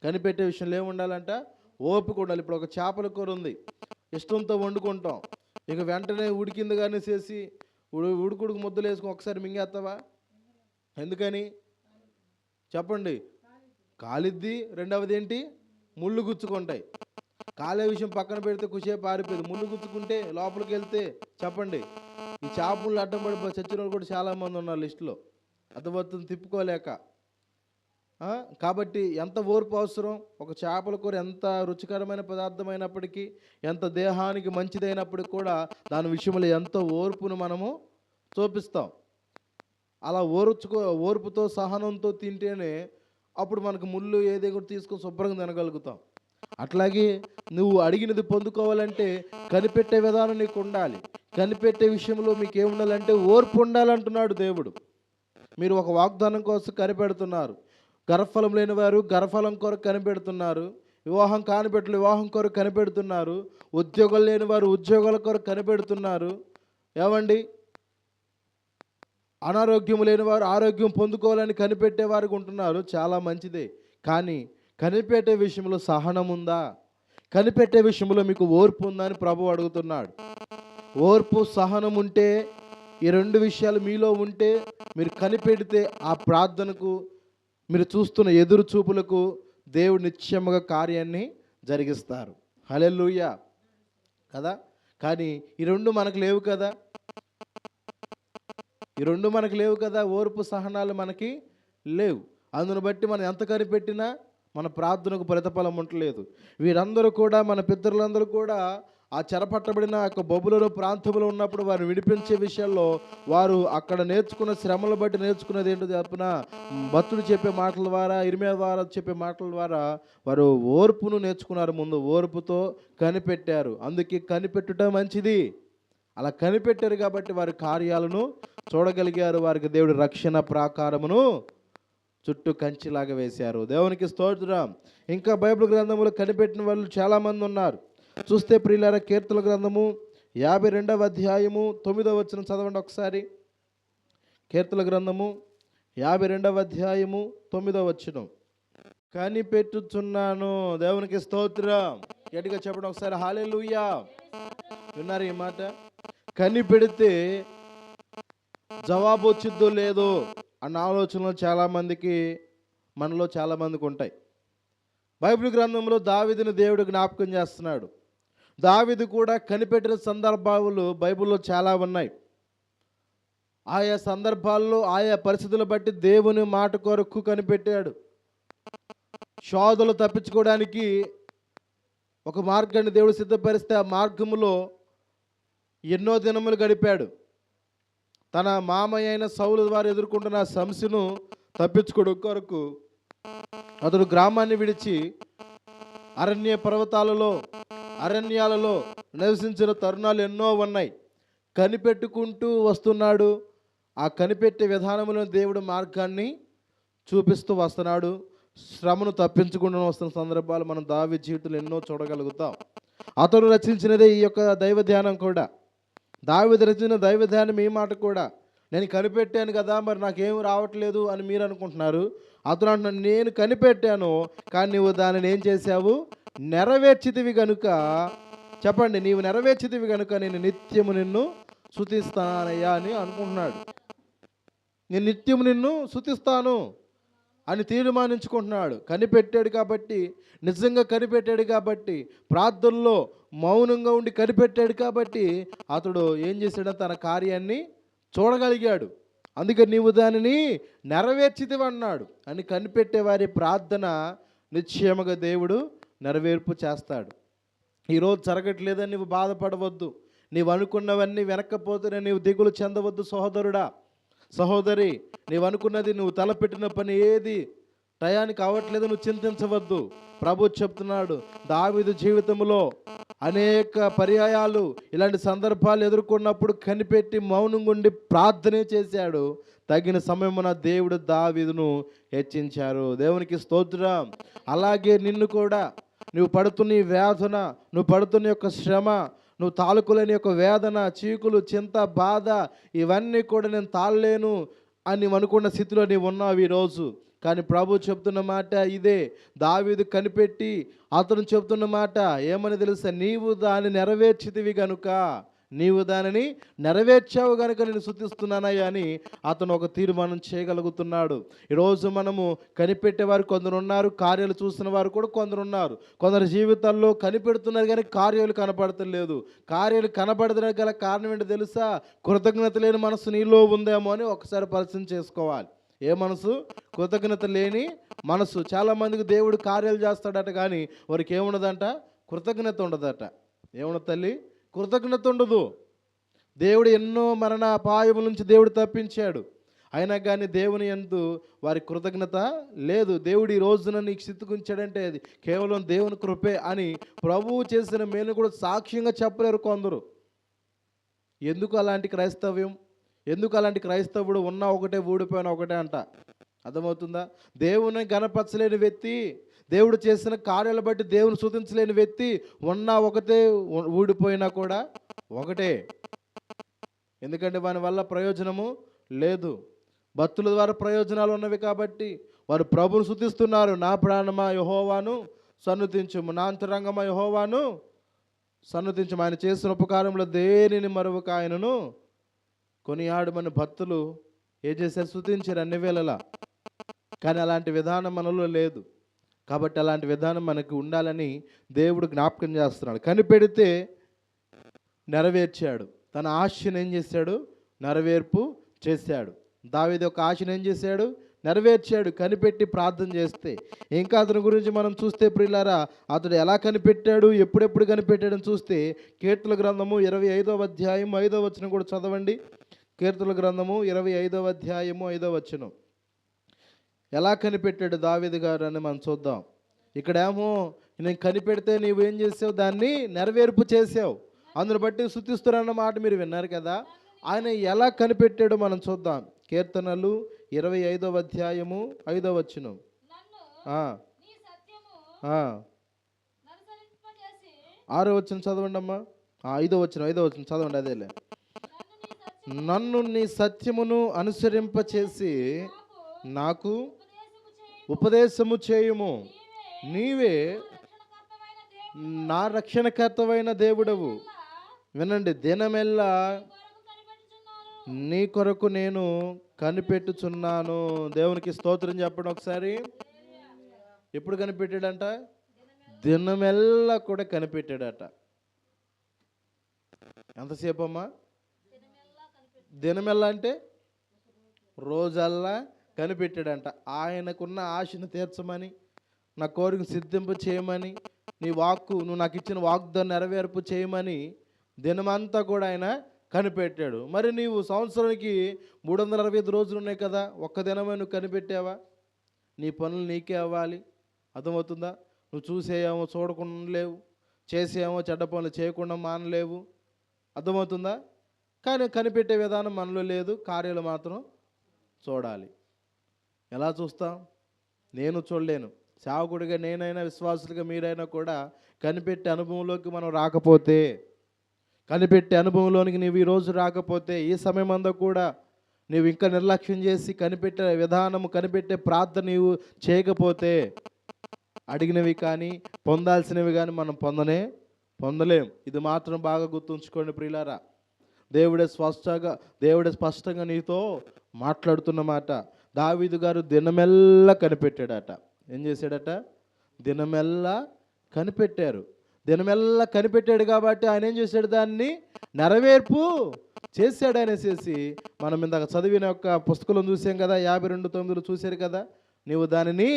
కనిపెట్టే విషయంలో ఏముండాలంట? ఓపిక ఉండాలి. ఇప్పుడు ఒక చేపల కూర ఉంది, ఇష్టంతో వండుకుంటాం. ఇక వెంటనే ఉడికింది కానీ చేసి ఉడుకుడుకు ముద్దలు వేసుకొని ఒకసారి మింగేస్తావా? ఎందుకని చెప్పండి? కాలిద్ది. రెండవది ఏంటి? ముళ్ళు గుచ్చుకుంటాయి. కాలే విషయం పక్కన పెడితే కుసేపు పారిపోయింది, ముళ్ళు గుచ్చుకుంటే లోపలికి వెళ్తే చెప్పండి, ఈ చేప ముళ్ళు అడ్డం పడి చచ్చిన వాళ్ళు కూడా చాలామంది ఉన్నారు లిస్టులో. అర్థమవుతుంది, తిప్పుకోలేక. కాబట్టి ఎంత ఓర్పు అవసరం? ఒక చేపల కూర ఎంత రుచికరమైన పదార్థమైనప్పటికీ, ఎంత దేహానికి మంచిదైనప్పటికీ కూడా దాని విషయంలో ఎంతో ఓర్పును మనము చూపిస్తాం. అలా ఓర్పుతో సహనంతో తింటేనే అప్పుడు మనకు ముళ్ళు ఏదే కూడా తీసుకొని శుభ్రంగా తినగలుగుతాం. అట్లాగే నువ్వు అడిగినది పొందుకోవాలంటే కనిపెట్టే విధానం నీకు ఉండాలి. కనిపెట్టే విషయంలో మీకు ఏముండాలంటే ఓర్పు ఉండాలంటున్నాడు దేవుడు. మీరు ఒక వాగ్దానం కోసం కనిపెడుతున్నారు. గర్భఫలం లేని వారు గర్భఫలం కొరకు కనిపెడుతున్నారు. వివాహం కాని బిడ్డలు వివాహం కొరకు కనిపెడుతున్నారు. ఉద్యోగాలు లేని వారు ఉద్యోగాల కొరకు కనిపెడుతున్నారు. ఏమండి? అనారోగ్యం లేని వారు ఆరోగ్యం పొందుకోవాలని కనిపెట్టేవారు ఉంటున్నారు. చాలా మంచిదే. కానీ కనిపెట్టే విషయంలో సహనం ఉందా? కనిపెట్టే విషయంలో మీకు ఓర్పు ఉందా అని ప్రభు అడుగుతున్నాడు. ఓర్పు, సహనం ఉంటే, ఈ 2 విషయాలు మీలో ఉంటే మీరు కనిపెడితే ఆ ప్రార్థనకు, మీరు చూస్తున్న ఎదురు చూపులకు దేవుడు నిశ్చయముగా కార్యాన్ని జరిగిస్తారు. హల్లెలూయా కదా? కానీ ఈ 2 మనకు లేవు కదా. ఈ 2 మనకు లేవు కదా. ఓర్పు సహనాలు మనకి లేవు. అందును బట్టి మనం ఎంత కనిపెట్టినా మన ప్రార్థనకు ప్రతిఫలం ఉండలేదు. వీరందరూ కూడా, మన పితరులందరూ కూడా ఆ చెరపట్టబడిన యొక్క బబులోను ప్రాంతంలో ఉన్నప్పుడు వారిని విడిపించే విషయాల్లో వారు అక్కడ నేర్చుకున్న శ్రమలు బట్టి నేర్చుకున్నది ఏంటో చెప్పిన భక్తుడు చెప్పే మాటల ద్వారా, ఇర్మీయా ద్వారా చెప్పే మాటల ద్వారా వారు ఓర్పును నేర్చుకున్నారు. ముందు ఓర్పుతో కనిపెట్టారు. అందుకే కనిపెట్టుట మంచిది. అలా కనిపెట్టారు కాబట్టి వారి కార్యాలను చూడగలిగారు. వారికి దేవుడు రక్షణ ప్రాకారమును చుట్టూ కంచిలాగా వేశారు. దేవునికి స్తోత్రం. ఇంకా బైబిల్ గ్రంథంలో కనిపెట్టిన వాళ్ళు చాలామంది ఉన్నారు. చూస్తే ప్రియులారా, కీర్తన గ్రంథము 52వ అధ్యాయము 9వ వచనం చదవండి ఒకసారి. కీర్తన గ్రంథము 52వ అధ్యాయము 9వ వచనం. కనిపెట్టుచున్నాను. దేవునికి స్తోత్రం. గట్టిగా చెప్పండి ఒకసారి, హల్లెలూయా. విన్నారు ఈ మాట? కనిపెడితే జవాబు వచ్చిద్దో లేదో అన్న ఆలోచనలు చాలామందికి, మనలో చాలామందికి ఉంటాయి. బైబిల్ గ్రంథంలో దావీదుని దేవుడు జ్ఞాపకం చేస్తున్నాడు. దావీదు కూడా కనిపెట్టిన సందర్భాలు బైబిల్లో చాలా ఉన్నాయి. ఆయా సందర్భాల్లో ఆయా పరిస్థితులు బట్టి దేవుని మాట కొరకు కనిపెట్టాడు. శోధనలు తప్పించుకోవడానికి ఒక మార్గాన్ని దేవుడు సిద్ధపరిస్తే ఆ మార్గములో ఎన్నో దినములు గడిపాడు. తన మామయ్య అయిన సౌలు ద్వారా ఎదుర్కొంటున్న సమస్యను తప్పించుకోవడం కొరకు అతడు గ్రామాన్ని విడిచి అరణ్యాలలో నివసించిన తరుణాలు ఎన్నో ఉన్నాయి. కనిపెట్టుకుంటూ వస్తున్నాడు. ఆ కనిపెట్టే విధానంలో దేవుడు మార్గాన్ని చూపిస్తూ వస్తున్నాడు. శ్రమను తప్పించుకుంటూ వస్తున్న సందర్భాలు మనం దావీదు జీవితంలో ఎన్నో చూడగలుగుతాం. అతడు రచించినదే ఈ యొక్క దైవ ధ్యానం కూడా. దావీదు రచించిన దైవ ధ్యానం ఈ మాట కూడా. నేను కనిపెట్టాను కదా, మరి నాకేం రావట్లేదు అని మీరు అనుకుంటున్నారు. అతను అంటున్నాడు, నేను కనిపెట్టాను, కానీ నువ్వు దానిని ఏం చేశావు? నెరవేర్చితివి గనుక. చెప్పండి, నీవు నెరవేర్చితివి గనుక నేను నిత్యము నిన్ను స్తుతిస్తానయ్యా అని అనుకుంటున్నాడు. నేను నిత్యము నిన్ను స్తుతిస్తాను అని తీర్మానించుకుంటున్నాడు. కనిపెట్టాడు కాబట్టి, నిజంగా కనిపెట్టాడు కాబట్టి, ప్రార్థనలో మౌనంగా ఉండి కనిపెట్టాడు కాబట్టి అతడు ఏం చేశాడో తన కార్యాన్ని చూడగలిగాడు. అందుకే నీవు దానిని నెరవేర్చితివి అన్నాడు. అని కనిపెట్టే వారి ప్రార్థన నిశ్చయముగా దేవుడు నెరవేర్పు చేస్తాడు. ఈరోజు జరగట్లేదని నీవు బాధపడవద్దు. నీవు అనుకున్నవన్నీ వెనక్కపోతేనే నీవు దిగులు చెందవద్దు సహోదరుడా, సహోదరి. నీవు అనుకున్నది, నువ్వు తలపెట్టిన పని ఏది టయానికి అవ్వట్లేదు, నువ్వు చింతించవద్దు. ప్రభు చెప్తున్నాడు, దావీదు జీవితంలో అనేక పర్యాయాలు ఇలాంటి సందర్భాలు ఎదుర్కొన్నప్పుడు కనిపెట్టి మౌనంగా ఉండి ప్రార్థనే చేశాడు. తగిన సమయమున దేవుడు దావీదును హెచ్చించారు. దేవునికి స్తోత్రం. అలాగే నిన్ను కూడా, నువ్వు పడుతున్న ఈ వేదన, నువ్వు పడుతున్న యొక్క శ్రమ, నువ్వు తాలూకులేని యొక్క వేదన, చీకులు, చింత, బాధ, ఇవన్నీ కూడా నేను తాళలేను అని నువ్వు అనుకున్న స్థితిలో నీవు ఉన్నావు ఈరోజు. కానీ ప్రభు చెప్తున్న మాట ఇదే. దావీదు కనిపెట్టి అతను చెప్తున్న మాట ఏమని తెలుసా? నీవు దాన్ని నెరవేర్చితివి గనుక, నీవు దానిని నెరవేర్చావు కనుక నేను స్తుతిస్తున్నానయ్యా అని అతను ఒక తీర్మానం చేయగలుగుతున్నాడు. ఈరోజు మనము కనిపెట్టేవారు కొందరు ఉన్నారు, కార్యాలు చూస్తున్న వారు కూడా కొందరు ఉన్నారు. కొందరు జీవితాల్లో కనిపెడుతున్నారు కానీ కార్యాలు కనపడతలేదు. కార్యాలు కనపడడానికి గల కారణం ఏంటో తెలుసా? కృతజ్ఞత లేని మనసు నీలో ఉందేమో అని ఒకసారి పరిశీలన చేసుకోవాలి. ఏ మనసు? కృతజ్ఞత లేని మనసు. చాలామందికి దేవుడు కార్యాలు చేస్తాడట కానీ వారికి ఏముండదంట? కృతజ్ఞత ఉండదట. ఏముండదు తల్లి? కృతజ్ఞత ఉండదు. దేవుడు ఎన్నో మరణ అపాయముల నుంచి దేవుడు తప్పించాడు, అయినా కానీ దేవుని యందు వారి కృతజ్ఞత లేదు. దేవుడు ఈ రోజున నీకు స్థితికి అది కేవలం దేవుని కృపే అని ప్రభువు చేసిన మేలు కూడా సాక్ష్యంగా చెప్పలేరు కొందరు. ఎందుకు అలాంటి క్రైస్తవ్యం? ఎందుకు అలాంటి క్రైస్తవుడు? ఉన్నా ఒకటే, ఊడిపోయినా ఒకటే అంట. అర్థమవుతుందా? దేవుని గణపరచలేని వ్యక్తి, దేవుడు చేసిన కార్యాలు బట్టి దేవుని స్తుతించలేని వ్యక్తి ఉన్నా ఒకటే, ఊడిపోయినా కూడా ఒకటే. ఎందుకంటే వాని వల్ల ప్రయోజనము లేదు. భక్తుల ద్వారా ప్రయోజనాలు ఉన్నవి కాబట్టి వారు ప్రభువును స్తుతిస్తున్నారు. నా ప్రాణమా యెహోవాను సన్నుతించుము, నా అంతరంగమా యెహోవాను సన్నుతించుము. ఆయన చేసిన ఉపకారంలో దేనిని మరొక ఆయనను కొనియాడమని భక్తులు ఏం చేశారు? స్తుతించారు అన్ని వేళలా. కానీ అలాంటి విధానం మనలో లేదు. కాబట్టి అలాంటి విధానం మనకు ఉండాలని దేవుడు జ్ఞాపకం చేస్తున్నాడు. కనిపెడితే నెరవేర్చాడు. తన ఆశను ఏం చేశాడు? నెరవేర్పు చేశాడు. దావీదు ఒక ఆశను ఏం చేశాడు? నెరవేర్చాడు, కనిపెట్టి ప్రార్థన చేస్తే. ఇంకా అతని గురించి మనం చూస్తే ప్రియులారా, అతడు ఎలా కనిపెట్టాడు, ఎప్పుడెప్పుడు కనిపెట్టాడని చూస్తే కీర్తన గ్రంథము 25వ అధ్యాయం 5వ వచనం కూడా చదవండి. కీర్తన గ్రంథము 25వ అధ్యాయము 5వ వచనం. ఎలా కనిపెట్టాడు దావీదు గారు అని మనం చూద్దాం. ఇక్కడేమో నేను కనిపెడితే నీవు ఏం చేసావు? దాన్ని నెరవేర్పు చేసావు. అందుని బట్టి స్తుతిస్తున్నారన్న మాట మీరు విన్నారు కదా. ఆయన ఎలా కనిపెట్టాడో మనం చూద్దాం. కీర్తనలు 25వ అధ్యాయము 5వ వచనం. 6వ వచనం చదవండి అమ్మా. 5వ వచనం చదవండి. అదేలే. నన్ను నీ సత్యమును అనుసరింపచేసి నాకు ఉపదేశము చేయుము. నీవే నా రక్షణకర్తవైన దేవుడవు. వినండి, దినమెల్లా నీ కొరకు నేను కనిపెట్టుచున్నాను. దేవునికి స్తోత్రం చెప్పండి ఒకసారి. ఎప్పుడు కనిపెట్టాడంట? దినమెల్లా కూడా కనిపెట్టాడట. ఎంతసేపు అమ్మా? దినమెల్లా అంటే రోజల్లా కనిపెట్టాడంట. ఆయనకున్న ఆశను తీర్చమని, నా కోరిక సిద్ధింపు చేయమని, నీ వాక్కు, నువ్వు నాకు ఇచ్చిన వాగ్దాన్ని నెరవేర్పు చేయమని దినమంతా కూడా ఆయన కనిపెట్టాడు. మరి నీవు సంవత్సరానికి 365 రోజులు ఉన్నాయి కదా, ఒక్క దినమే నువ్వు కనిపెట్టావా? నీ పనులు నీకే అవ్వాలి. అర్థమవుతుందా? నువ్వు చూసేయేమో చూడకుండా లేవు, చేసేయేమో చెడ్డ పనులు చేయకుండా మానలేవు. అర్థమవుతుందా? కానీ కనిపెట్టే విధానం మనలో లేదు, కార్యాలు మాత్రం చూడాలి. ఎలా చూస్తాం? నేను చూడలేను. సేవకుడిగా నేనైనా, విశ్వాసులుగా మీరైనా కూడా కనిపెట్టే అనుభవంలోకి మనం రాకపోతే, కనిపెట్టే అనుభవంలోనికి నీవు ఈరోజు రాకపోతే, ఈ సమయం అంతా కూడా నీవు ఇంకా నిర్లక్ష్యం చేసి కనిపెట్టే విధానము, కనిపెట్టే ప్రార్థన నీవు చేయకపోతే, అడిగినవి కానీ పొందాల్సినవి కానీ మనం పొందలేం. ఇది మాత్రం బాగా గుర్తుంచుకోండి ప్రియులారా. దేవుడే స్పష్టంగా నీతో మాట్లాడుతున్న మాట. దావీదు గారు దినమెల్లా కనిపెట్టాడట. ఏం చేశాడట? దినమెల్లా కనిపెట్టారు. దినమెల్లా కనిపెట్టాడు కాబట్టి ఆయన ఏం చేశాడు? దాన్ని నెరవేర్పు చేశాడు అనేసి మనం ఇందాక చదివిన యొక్క పుస్తకంలో చూసాం కదా, 52:9 చూశారు కదా. నీవు దానిని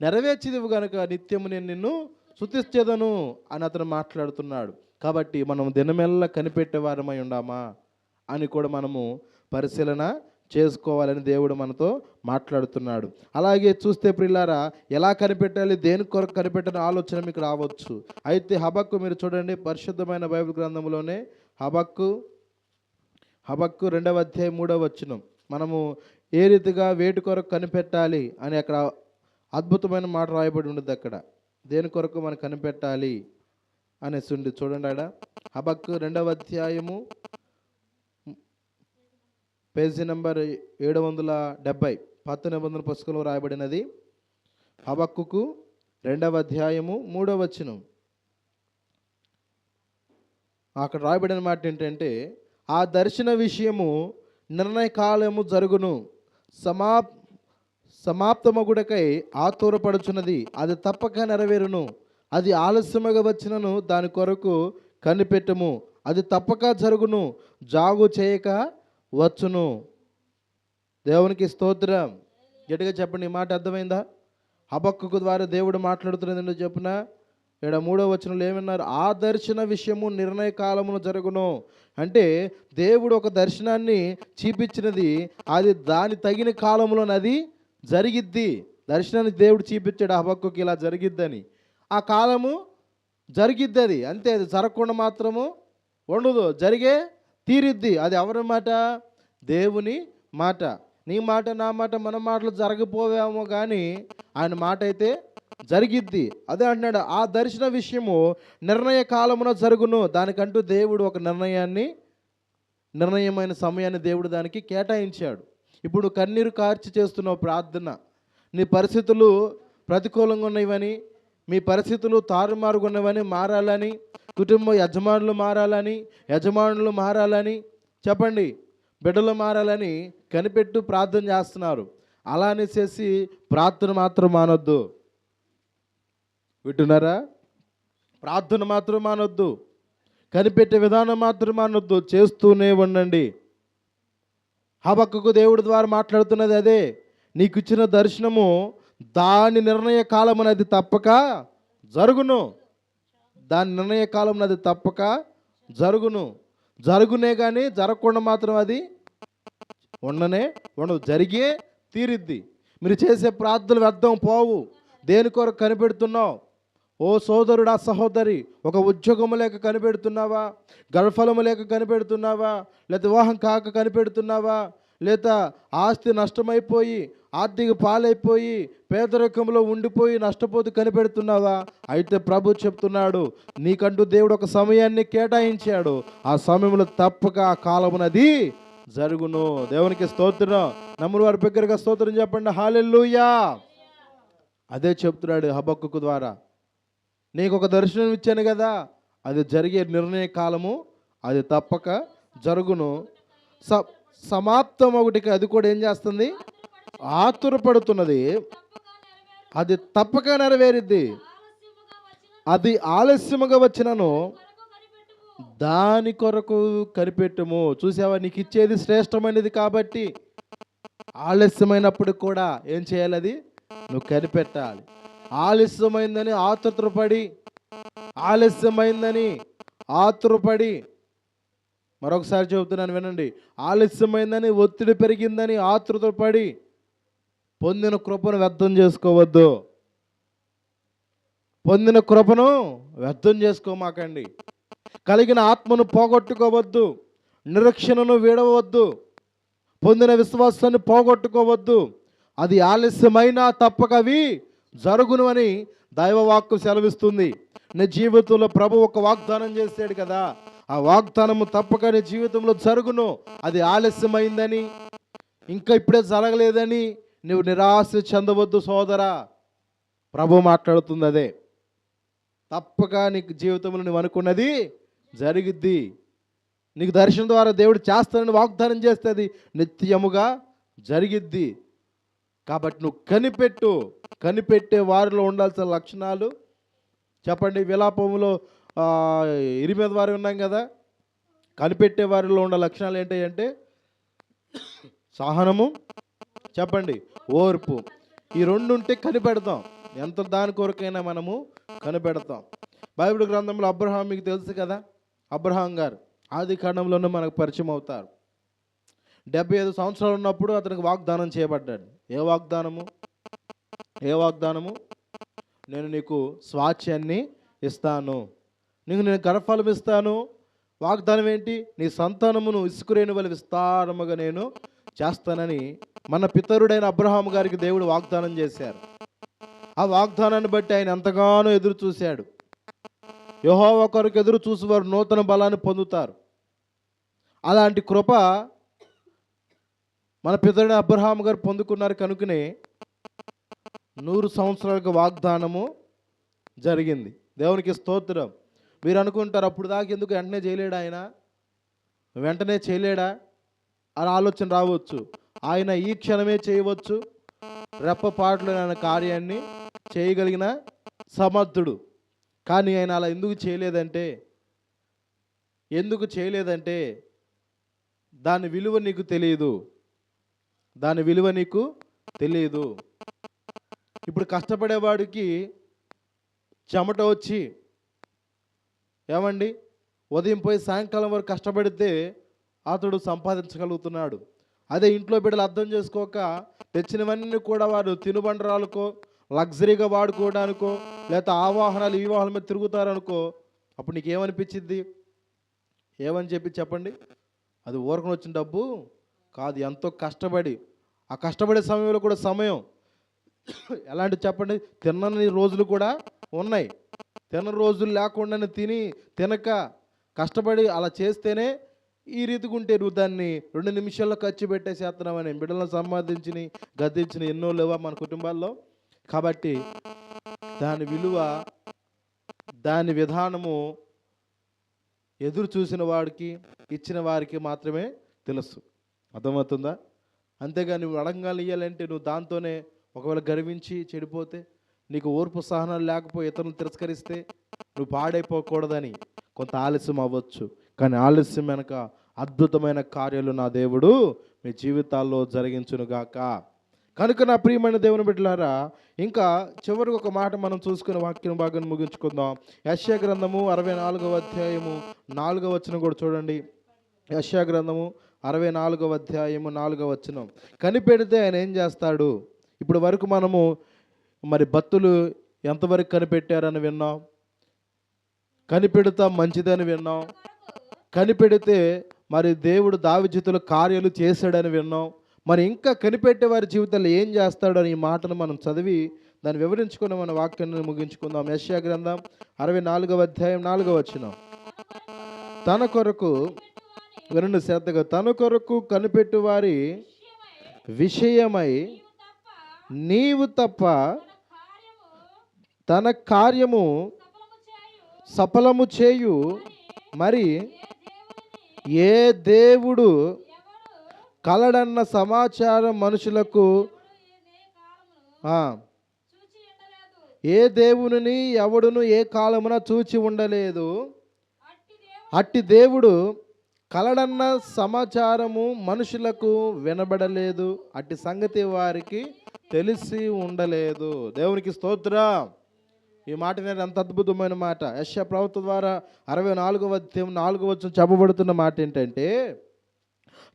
నెరవేర్చిదివు కనుక నిత్యము నేను నిన్ను స్తుతించెదను అని అతను మాట్లాడుతున్నాడు. కాబట్టి మనం దినమెల్లా కనిపెట్టేవారమై ఉండామా అని కూడా మనము పరిశీలన చేసుకోవాలని దేవుడు మనతో మాట్లాడుతున్నాడు. అలాగే చూస్తే ప్రియులారా, ఎలా కనిపెట్టాలి, దేని కొరకు కనిపెట్టిన ఆలోచన మీకు రావచ్చు. అయితే హబక్కు మీరు చూడండి, పరిశుద్ధమైన బైబిల్ గ్రంథంలోనే హబక్కు 2వ అధ్యాయం 3వ వచనం. మనము ఏ రీతిగా వేటి కొరకు కనిపెట్టాలి అని అక్కడ అద్భుతమైన మాట రాయబడి ఉండదు. అక్కడ దేని కొరకు మనం కనిపెట్టాలి అనేసి ఉంది. చూడండి ఆడ హబక్కు 2వ అధ్యాయము పేజీ నెంబర్ 770 పాత నిబంధన పుస్తకంలో రాయబడినది. హబక్కుకు 2వ అధ్యాయము 3వ వచనం. అక్కడ రాయబడిన మాట ఏంటంటే, ఆ దర్శన విషయము నిర్ణయ కాలము జరుగును, సమాప్తమగుడకై ఆతురపడుచున్నది, అది తప్పక నెరవేరును. అది ఆలస్యముగా వచ్చినను దాని కొరకు కనిపెట్టుము, అది తప్పక జరుగును, జాగు చేయక వచ్చును. దేవునికి స్తోత్రం. గట్టిగా చెప్పండి, ఈ మాట అర్థమైందా? హబక్కుకు ద్వారా దేవుడు మాట్లాడుతున్నది ఏంటో చెప్పున. ఇక్కడ 3వ వచనంలో ఏమన్నారు? ఆ దర్శన విషయము నిర్ణయ కాలమును జరుగును. అంటే దేవుడు ఒక దర్శనాన్ని చూపించినది, అది దాని తగిన కాలంలో అది జరిగిద్ది. దర్శనాన్ని దేవుడు చూపించాడు హబక్కుకి, ఇలా జరిగిద్దని. ఆ కాలము జరిగిద్ది. అది అంతే, అది జరగకుండా మాత్రము ఉండదు, జరిగే తీరిద్ది. అది ఎవరి మాట? దేవుని మాట. నీ మాట, నా మాట, మన మాటలు జరగపోవేమో కానీ ఆయన మాట అయితే జరిగిద్ది. అదే అంటున్నాడు, ఆ దర్శన విషయము నిర్ణయ కాలమున జరుగును. దానికంటూ దేవుడు ఒక నిర్ణయమైన సమయాన్ని దేవుడు దానికి కేటాయించాడు. ఇప్పుడు కన్నీరు కార్చి చేస్తున్నావు ప్రార్థన, నీ పరిస్థితులు ప్రతికూలంగా ఉన్నవని, మీ పరిస్థితులు తారుమారుగా ఉన్నవని, మారాలని, కుటుంబ యజమానులు మారాలని చెప్పండి, బిడ్డలు మారాలని కనిపెట్టు ప్రార్థన చేస్తున్నారు. అలా అనేసి ప్రార్థన మాత్రం మానొద్దు. వింటున్నారా? ప్రార్థన మాత్రం మానొద్దు, కనిపెట్టే విధానం మాత్రం మానొద్దు, చేస్తూనే ఉండండి. హబక్కుకు దేవుడి ద్వారా మాట్లాడుతున్నది అదే. నీకు ఇచ్చిన దర్శనము దాని నిర్ణయ కాలం అది తప్పక జరుగును. దాని నిర్ణయ కాలం అది తప్పక జరుగునే కానీ జరగకుండా మాత్రం అది ఉండదు, జరిగే తీరిద్ది. మీరు చేసే ప్రార్థనలు వ్యర్థం పోవు. దేని కొరకు కనిపెడుతున్నావు? ఓ సోదరుడా, సహోదరి, ఒక ఉద్యోగము లేక కనిపెడుతున్నావా? గర్భఫలము లేక కనిపెడుతున్నావా? లేదా వివాహం కాక కనిపెడుతున్నావా? లేదా ఆస్తి నష్టమైపోయి ఆర్థిక పాలైపోయి పేదరికంలో ఉండిపోయి నష్టపోతూ కనిపెడుతున్నావా? అయితే ప్రభు చెప్తున్నాడు, నీకంటూ దేవుడు ఒక సమయాన్ని కేటాయించాడు. ఆ సమయంలో తప్పక ఆ కాలమునది జరుగును. దేవునికి స్తోత్రం. నమ్ముని వారి బిగ్గరగా స్తోత్రం చెప్పండి. హల్లెలూయా. అదే చెప్తున్నాడు హబక్కూకు ద్వారా. నీకు ఒక దర్శనం ఇచ్చాను కదా, అది జరిగే నిర్ణయ కాలము, అది తప్పక జరుగును. సమాప్తం ఒకటికి అది కూడా ఏం చేస్తుంది? ఆతురపడుతున్నది. అది తప్పక నెరవేరిద్ది. అది ఆలస్యముగా వచ్చినను దాని కొరకు కనిపెట్టుము. చూసావా, నీకు ఇచ్చేది శ్రేష్టమైనది కాబట్టి ఆలస్యమైనప్పుడు కూడా ఏం చేయాలి? అది నువ్వు కనిపెట్టాలి. ఆలస్యమైందని ఆతురపడి మరొకసారి చెబుతున్నాను వినండి. ఆలస్యమైందని, ఒత్తిడి పెరిగిందని ఆతృతపడి పొందిన కృపను వ్యర్థం చేసుకోవద్దు. పొందిన కృపను వ్యర్థం చేసుకోమాకండి. కలిగిన ఆత్మను పోగొట్టుకోవద్దు. నిరీక్షణను వీడవద్దు. పొందిన విశ్వాసాన్ని పోగొట్టుకోవద్దు. అది ఆలస్యమైనా తప్పక అవి జరుగును అని దైవవాక్కు సెలవిస్తుంది. నీ జీవితంలో ప్రభు ఒక వాగ్దానం చేశాడు కదా, ఆ వాగ్దానము తప్పక నీ జీవితంలో జరుగును. అది ఆలస్యమైందని, ఇంకా ఇప్పుడే జరగలేదని నువ్వు నిరాశ చెందవద్దు సోదరా. ప్రభు మాట్లాడుతుంది అదే. తప్పక నీకు జీవితంలో నువ్వు అనుకున్నది జరిగిద్ది. నీకు దర్శనం ద్వారా దేవుడు చేస్తానని వాగ్దానం చేస్తే అది నిత్యముగా జరిగిద్ది. కాబట్టి నువ్వు కనిపెట్టే వారిలో ఉండాల్సిన లక్షణాలు చెప్పండి. విలాపములో 8 వారు ఉన్నాం కదా, కనిపెట్టే వారిలో ఉండే లక్షణాలు ఏంటంటే సహనము, చెప్పండి, ఓర్పు. ఈ రెండు ఉంటే కనిపెడతాం. ఎంత దాని కొరకైనా మనము కనిపెడతాం. బైబిల్ గ్రంథంలో అబ్రహాం మీకు తెలుసు కదా, అబ్రహాం గారు ఆది కాండంలోనే మనకు పరిచయం అవుతారు. 75 సంవత్సరాలు ఉన్నప్పుడు అతనికి వాగ్దానం చేయబడ్డాడు. ఏ వాగ్దానము? నేను నీకు స్వాస్థ్యాన్ని ఇస్తాను, నేను గర్భఫలం ఇస్తాను. వాగ్దానం ఏంటి? నీ సంతానమును ఇసుకురేణి వలె విస్తారముగా నేను చేస్తానని మన పితరుడైన అబ్రహాం గారికి దేవుడు వాగ్దానం చేశారు. ఆ వాగ్దానాన్ని బట్టి ఆయన ఎంతగానో ఎదురు చూశాడు. యెహోవా కొరకు ఎదురు చూసేవారు నూతన బలాన్ని పొందుతారు. అలాంటి కృప మన పితరుడైన అబ్రహాం గారు పొందుకున్నారు. కనుకనే 100 సంవత్సరాలకు వాగ్దానము జరిగింది. దేవునికి స్తోత్రం. మీరు అనుకుంటారు, అప్పుడు దాకా ఎందుకు వెంటనే చేయలేడా ఆయన? వెంటనే చేయలేడా అని ఆలోచన రావచ్చు. ఆయన ఈ క్షణమే చేయవచ్చు. రెప్పపాటులో ఆయన కార్యాన్ని చేయగలిగిన సమర్థుడు. కానీ ఆయన అలా ఎందుకు చేయలేదంటే దాని విలువ నీకు తెలియదు. ఇప్పుడు కష్టపడేవాడికి చెమట వచ్చి ఏమండి ఉదయం పోయి సాయంకాలం వరకు కష్టపడితే అతడు సంపాదించగలుగుతున్నాడు. అదే ఇంట్లో బిడ్డలు అర్థం చేసుకోక తెచ్చినవన్నీ కూడా వారు తినుబండరాలకో లగ్జరీగా వాడుకోవడానికో లేకపోతే ఆ వాహనాలు ఈ వాహనాల మీద తిరుగుతారనుకో, అప్పుడు నీకేమనిపించింది? ఏమని చెప్పండి? అది ఊరకని వచ్చిన డబ్బు కాదు, ఎంతో కష్టపడి. ఆ కష్టపడే సమయంలో కూడా సమయం ఎలాంటి చెప్పండి? తినని రోజులు కూడా ఉన్నాయి. తినని రోజులు లేకుండానే తినక కష్టపడి అలా చేస్తేనే ఈ రీతిగా ఉంటే నువ్వు దాన్ని 2 నిమిషాల్లో ఖర్చు పెట్టేసేస్తున్నామని బిడ్డలను సంపాదించి గద్దించిన ఎన్నో లేవా మన కుటుంబాల్లో? కాబట్టి దాని విలువ, దాని విధానము ఎదురు చూసిన వాడికి, ఇచ్చిన వారికి మాత్రమే తెలుసు. అర్థమవుతుందా? అంతేగా నువ్వు అడంగాలు ఇవ్వాలంటే నువ్వు దాంతోనే ఒకవేళ గర్వించి చెడిపోతే, నీకు ఓర్పు సహనాలు లేకపోయి ఇతరులను తిరస్కరిస్తే నువ్వు పాడైపోకూడదని కొంత ఆలస్యం అవ్వచ్చు. కానీ ఆలస్యం వెనక అద్భుతమైన కార్యాలు నా దేవుడు మీ జీవితాల్లో జరిగించునుగాక. కనుక నా ప్రియమైన దేవుని బిడ్డలారా, ఇంకా చివరికి ఒక మాట మనం చూసుకునే వాక్యం భాగాన్ని ముగించుకుందాం. యెషయా గ్రంథము 64వ అధ్యాయము 4వ వచనం కూడా చూడండి. యెషయా గ్రంథము 64వ అధ్యాయము 4వ వచనం. కనిపెడితే ఆయన ఏం చేస్తాడు? ఇప్పుడు వరకు మనము మరి భక్తులు ఎంతవరకు కనిపెట్టారని విన్నాం. కనిపెడతా మంచిదని విన్నాం. కనిపెడితే మరి దేవుడు దావీదుల కార్యాలు చేశాడని విన్నాం. మరి ఇంకా కనిపెట్టే వారి జీవితాల్లో ఏం చేస్తాడని ఈ మాటను మనం చదివి దాన్ని వివరించుకుని మన వాక్యాన్ని ముగించుకుందాం. యెషయా గ్రంథం 64వ అధ్యాయం 4వ వచనం. తన కొరకు వినండి శ్రద్ధగా, తన కొరకు కనిపెట్టు వారి విషయమై నీవు తప్ప తన కార్యము సఫలము చేయు మరి ఏ దేవుడు కలడన్న సమాచారం మనుషులకు ఏ దేవుని ఎవడును ఏ కాలమున చూచి ఉండలేదు. అట్టి దేవుడు కలడన్న సమాచారము మనుషులకు వినబడలేదు, అట్టి సంగతి వారికి తెలిసి ఉండలేదు. దేవునికి స్తోత్రం. ఈ మాట నేను ఎంత అద్భుతమైన మాట. యెషయా ప్రవక్త ద్వారా 64వ అధ్యాయం 4వ వచనం చెప్పబడుతున్న మాట ఏంటంటే,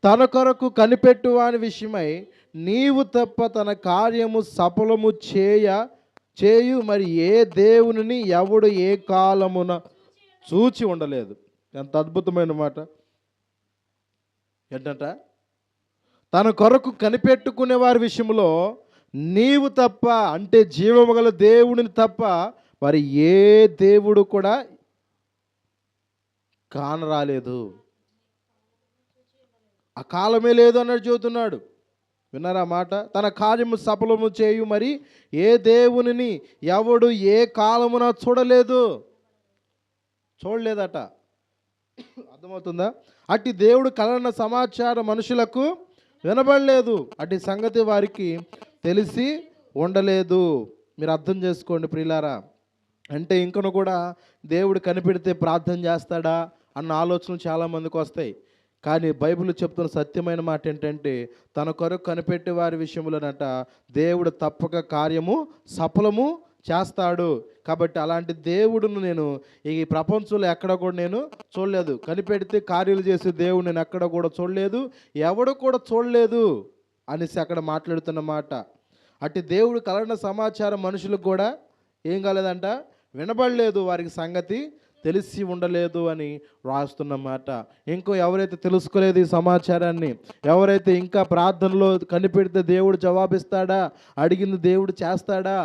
తన కొరకు కనిపెట్టు వాని విషయమై నీవు తప్ప తన కార్యము సఫలము చేయు మరి ఏ దేవుని ఎవడు ఏ కాలమున చూచి ఉండలేదు. ఎంత అద్భుతమైన మాట. ఏంటంట, తన కొరకు కనిపెట్టుకునే వారి విషయంలో నీవు తప్ప, అంటే జీవము గల దేవుడిని తప్ప మరి ఏ దేవుడు కూడా కానరాలేదు. ఆ కాలమే లేదు అన్నట్టు చెబుతున్నాడు. విన్నారా మాట? తన కార్యము సఫలము చేయు మరి ఏ దేవుని ఎవడు ఏ కాలమున చూడలేదట. అర్థమవుతుందా? అట్టి దేవుడు కలన సమాచారం మనుషులకు వినబడలేదు, అట్టి సంగతి వారికి తెలిసి ఉండలేదు. మీరు అర్థం చేసుకోండి ప్రియులారా. అంటే ఇంకను కూడా దేవుడు కనిపెడితే ప్రార్థన చేస్తాడా అన్న ఆలోచనలు చాలామందికి వస్తాయి. కానీ బైబిల్ చెప్తున్న సత్యమైన మాట ఏంటంటే, తన కొరకు కనిపెట్టే వారి విషయంలోనట దేవుడు తప్పక కార్యము సఫలము చేస్తాడు. కాబట్టి అలాంటి దేవుడును నేను ఈ ప్రపంచంలో ఎక్కడ కూడా నేను చూడలేదు. కనిపెడితే కార్యాలు చేసే దేవుడు నేను ఎక్కడ కూడా చూడలేదు, ఎవడు కూడా చూడలేదు అనేసి అక్కడ మాట్లాడుతున్న మాట. అట్టి దేవుడు కలన సమాచారం మనుషులకు కూడా ఏం కాలేదంట, వినబడలేదు, వారికి సంగతి తెలిసి ఉండలేదు అని రాస్తున్నమాట. ఇంకో ఎవరైతే తెలుసుకోలేదు ఈ సమాచారాన్ని, ఎవరైతే ఇంకా ప్రార్థనలో కనిపెడితే దేవుడు జవాబిస్తాడా, అడిగింది దేవుడు చేస్తాడా,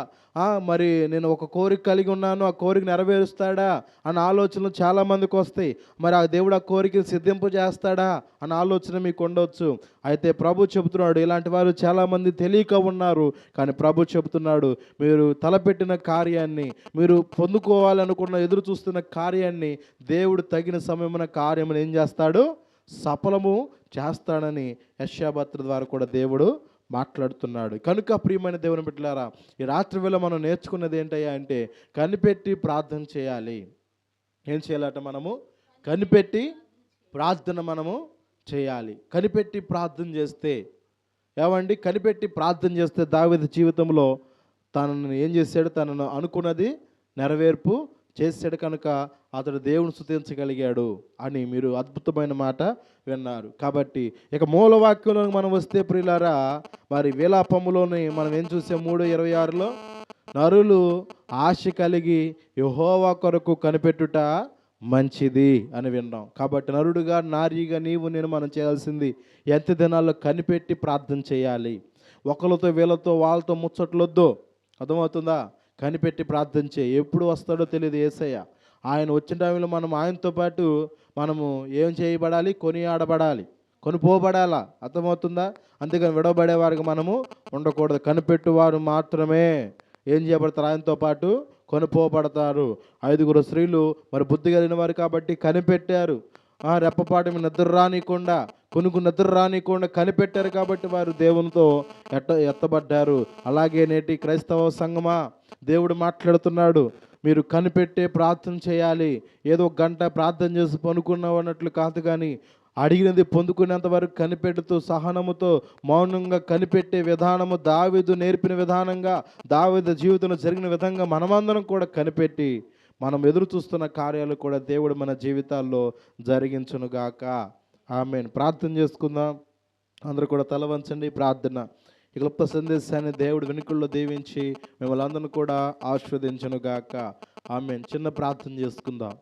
మరి నేను ఒక కోరిక కలిగి ఉన్నాను, ఆ కోరిక నెరవేరుస్తాడా అన్న ఆలోచనలు చాలామందికి వస్తాయి. మరి ఆ దేవుడు ఆ కోరికను సిద్ధింపు చేస్తాడా అన్న ఆలోచన మీకు ఉండవచ్చు. అయితే ప్రభు చెబుతున్నాడు, ఇలాంటి వారు చాలామంది తెలియక ఉన్నారు. కానీ ప్రభు చెబుతున్నాడు, మీరు తలపెట్టిన కార్యాన్ని, మీరు పొందుకోవాలనుకున్న ఎదురు చూస్తున్న కార్యాన్ని దేవుడు తగిన సమయమున కార్యమును ఏం చేస్తాడు, సఫలము చేస్తాడని యెషయా భక్తుల ద్వారా కూడా దేవుడు మాట్లాడుతున్నాడు. కనుక ప్రియమైన దేవుని బిడ్డలారా, ఈ రాత్రి వేళ మనం నేర్చుకున్నది ఏంటయ్యా అంటే, కనిపెట్టి ప్రార్థన చేయాలి. ఏం చేయాలట? మనము కనిపెట్టి ప్రార్థన మనము చేయాలి. కనిపెట్టి ప్రార్థన చేస్తే ఏమండి, కనిపెట్టి ప్రార్థన చేస్తే దావీదు జీవితంలో తనను ఏం చేశాడు, తనను అనుకున్నది నెరవేర్పు చేశాడు. కనుక అతడు దేవుని స్తుతించగలిగాడు అని మీరు అద్భుతమైన మాట విన్నారు. కాబట్టి ఇక మూలవాక్యంలో మనం వస్తే ప్రియులారా, మరి విలాపములోని మనం ఏం చూసాం, 3:26లో నరులు ఆశ కలిగి యెహోవా కొరకు కనిపెట్టుట మంచిది అని విన్నాం. కాబట్టి నరుడుగా నారీగా నీవు నేను మనం చేయాల్సింది ఎంత దినాల్లో కనిపెట్టి ప్రార్థన చేయాలి. ఒకరితో వీళ్ళతో వాళ్ళతో ముచ్చట్లొద్దు. అర్థమవుతుందా? కనిపెట్టి ప్రార్థన చేయి. ఎప్పుడు వస్తాడో తెలియదు యేసయ్య. ఆయన వచ్చిన టైంలో మనం ఆయనతో పాటు మనము ఏం చేయబడాలి, కొనియాడబడాలి, కొనిపోబడాలా. అర్థమవుతుందా? అందుకని విడవబడేవారికి మనము ఉండకూడదు. కనిపెట్టువారు మాత్రమే ఏం చేయబడతారు, ఆయనతో పాటు కొనిపోబడతారు. 5 స్త్రీలు మరి బుద్ధి కలిగిన వారు కాబట్టి కనిపెట్టారు. రెప్పపాటు నిద్ర రానికుండా, కొనుక్కు నిద్ర రానికుండా కనిపెట్టారు కాబట్టి వారు దేవునితో ఎత్తబడ్డారు. అలాగే నేటి క్రైస్తవ సంఘమా, దేవుడు మాట్లాడుతున్నాడు, మీరు కనిపెట్టే ప్రార్థన చేయాలి. ఏదో గంట ప్రార్థన చేసి పనుకున్నావు అన్నట్లు కాదు, కానీ అడిగినది పొందుకునేంత వరకు కనిపెడుతూ సహనముతో మౌనంగా కనిపెట్టే విధానము దావీదు నేర్పిన విధానంగా, దావీదు జీవితంలో జరిగిన విధంగా మనమందరం కూడా కనిపెట్టి మనం ఎదురు చూస్తున్న కార్యాలు కూడా దేవుడు మన జీవితాల్లో జరిగించునుగాక. ఆమేన్. ప్రార్థన చేసుకుందాం. అందరూ కూడా తల వంచండి. ప్రార్థన. ఈ గొప్ప సందేశాన్ని దేవుడు వెనుకల్లో దీవించి మిమ్మల్ని అందరిని కూడా ఆశీర్వదించునుగాక. ఆమేన్. చిన్న ప్రార్థన చేసుకుందాం.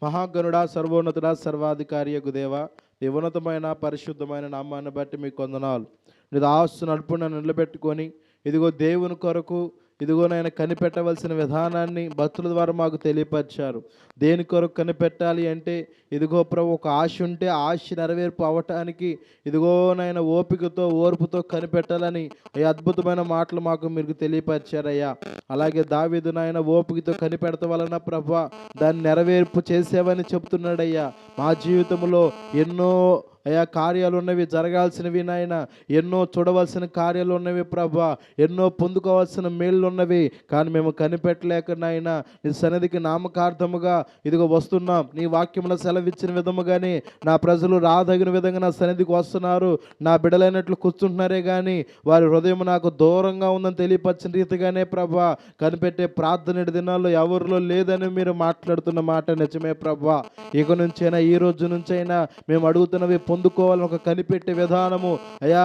మహాగణుడా, సర్వోన్నతుడా, సర్వాధికారియగు దేవా, ఈ ఉన్నతమైన పరిశుద్ధమైన నామాన్ని బట్టి మీకు వందనాలు. నీ దాసు నడుపున నిలబెట్టుకొని ఇదిగో దేవుని కొరకు ఇదిగో నాయన కనిపెట్టవలసిన విధానాన్ని భక్తుల ద్వారా మాకు తెలియపరిచారు. దేని కొరకు కనిపెట్టాలి అంటే ఇదిగో ప్రభు ఒక ఆశ ఉంటే ఆశ నెరవేర్పు అవ్వటానికి ఇదిగో నాయన ఓపికతో ఓర్పుతో కనిపెట్టాలని ఈ అద్భుతమైన మాటలు మాకు మీరు తెలియపరిచారయ్యా. అలాగే దావీదు నాయన ఓపికతో కనిపెడత వలన ప్రభు దాన్ని నెరవేర్పు చేసేవని చెప్తున్నాడయ్యా. మా జీవితంలో ఎన్నో అయా కార్యాలు ఉన్నవి, జరగాల్సినవి నాయన, ఎన్నో చూడవలసిన కార్యాలు ఉన్నవి ప్రభా, ఎన్నో పొందుకోవాల్సిన మేళ్ళు ఉన్నవి. కానీ మేము కనిపెట్టలేక నాయన నీ సన్నిధికి నామకార్థముగా ఇదిగో వస్తున్నాం. నీ వాక్యంలో సెలవిచ్చిన విధముగానే నా ప్రజలు రాదగిన విధంగా నా సన్నిధికి వస్తున్నారు, నా బిడలైనట్లు కూర్చుంటున్నారే కానీ వారి హృదయం నాకు దూరంగా ఉందని తెలియపరిచిన రీతిగానే ప్రభా కనిపెట్టే ప్రార్థన దినాల్లో ఎవరిలో లేదని మీరు మాట్లాడుతున్న మాట నిజమే ప్రభా. ఇక నుంచైనా ఈ రోజు నుంచైనా మేము అడుగుతున్నవి పొందుకోవాలని ఒక కనిపెట్టే విధానము అయ్యా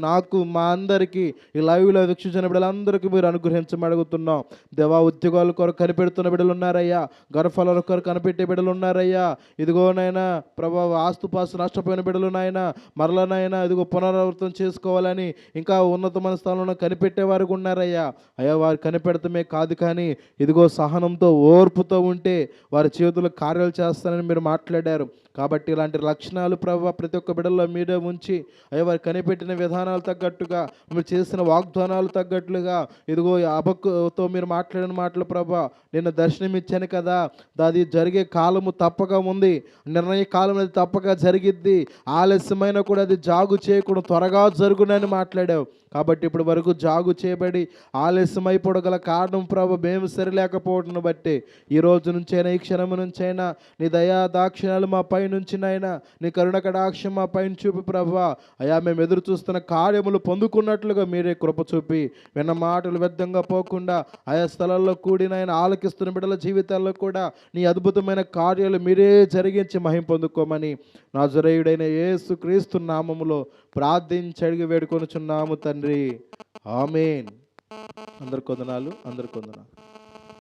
నాకు మా అందరికీ ఈ లైవ్లో వీక్షించిన బిడ్డలందరికీ మీరు అనుగ్రహించమని అడుగుతున్నాం. దేవా ఉద్యోగాల కొరకు కనిపెడుతున్న బిడ్డలు ఉన్నారయ్యా, గర్భఫలాల కొరకు కనిపెట్టే బిడ్డలు ఉన్నారయ్యా. ఇదిగోనైనా ప్రభా ఆస్తుపాస్తు నష్టపోయిన బిడ్డలు నాయనా మరలనైనా ఇదిగో పునరావృతం చేసుకోవాలని ఇంకా ఉన్నతమైన స్థానంలో కనిపెట్టే వారికి ఉన్నారయ్యా. అయ్యా వారు కనిపెడతమే కాదు కానీ ఇదిగో సహనంతో ఓర్పుతో ఉంటే వారి చేతులు కార్యాలు చేస్తానని మీరు మాట్లాడారు. కాబట్టి ఇలాంటి లక్షణాలు ప్రభావ ప్రతి ఒక్క బిడ్డల్లో మీరే ఉంచి అయ్యా వారు కనిపెట్టిన విధానాలు తగ్గట్టుగా మీరు చేసిన వాగ్దానాలు తగ్గట్లుగా ఇదిగో అబక్కుతో మీరు మాట్లాడిన మాటలు ప్రభా నేను దర్శనమిచ్చాను కదా, అది జరిగే కాలము తప్పక ఉంది, నిర్ణయ కాలం అది తప్పక జరిగిద్ది, ఆలస్యమైన కూడా అది జాగు చేయకుండా త్వరగా జరుగునని మాట్లాడావు. కాబట్టి ఇప్పుడు వరకు జాగు చేయబడి ఆలస్యమైపోగల కారణం ప్రభు మేము సరిలేకపోవడం బట్టి ఈ రోజు నుంచైనా ఈ క్షణము నుంచైనా నీ దయా దాక్షిణాలు మా పై నుంచి నైనా నీ కరుణ కటాక్షం మా పైన చూపి ప్రభా అయా మేము ఎదురు చూస్తున్న కార్యములు పొందుకున్నట్లుగా మీరే కృప చూపి విన్న మాటలు వ్యర్థంగా పోకుండా ఆయా స్థలాల్లో కూడినైనా ఆలకిస్తున్న బిడ్డల జీవితాల్లో కూడా నీ అద్భుతమైన కార్యాలు మీరే జరిగించి మహిమ పొందుకోమని నజరేయుడైన యేసు క్రీస్తు నామములో ప్రార్థించి అడిగి వేడుకొనుచున్నాము తండ్రి. ఆమేన్. అందరికి వందనాలు.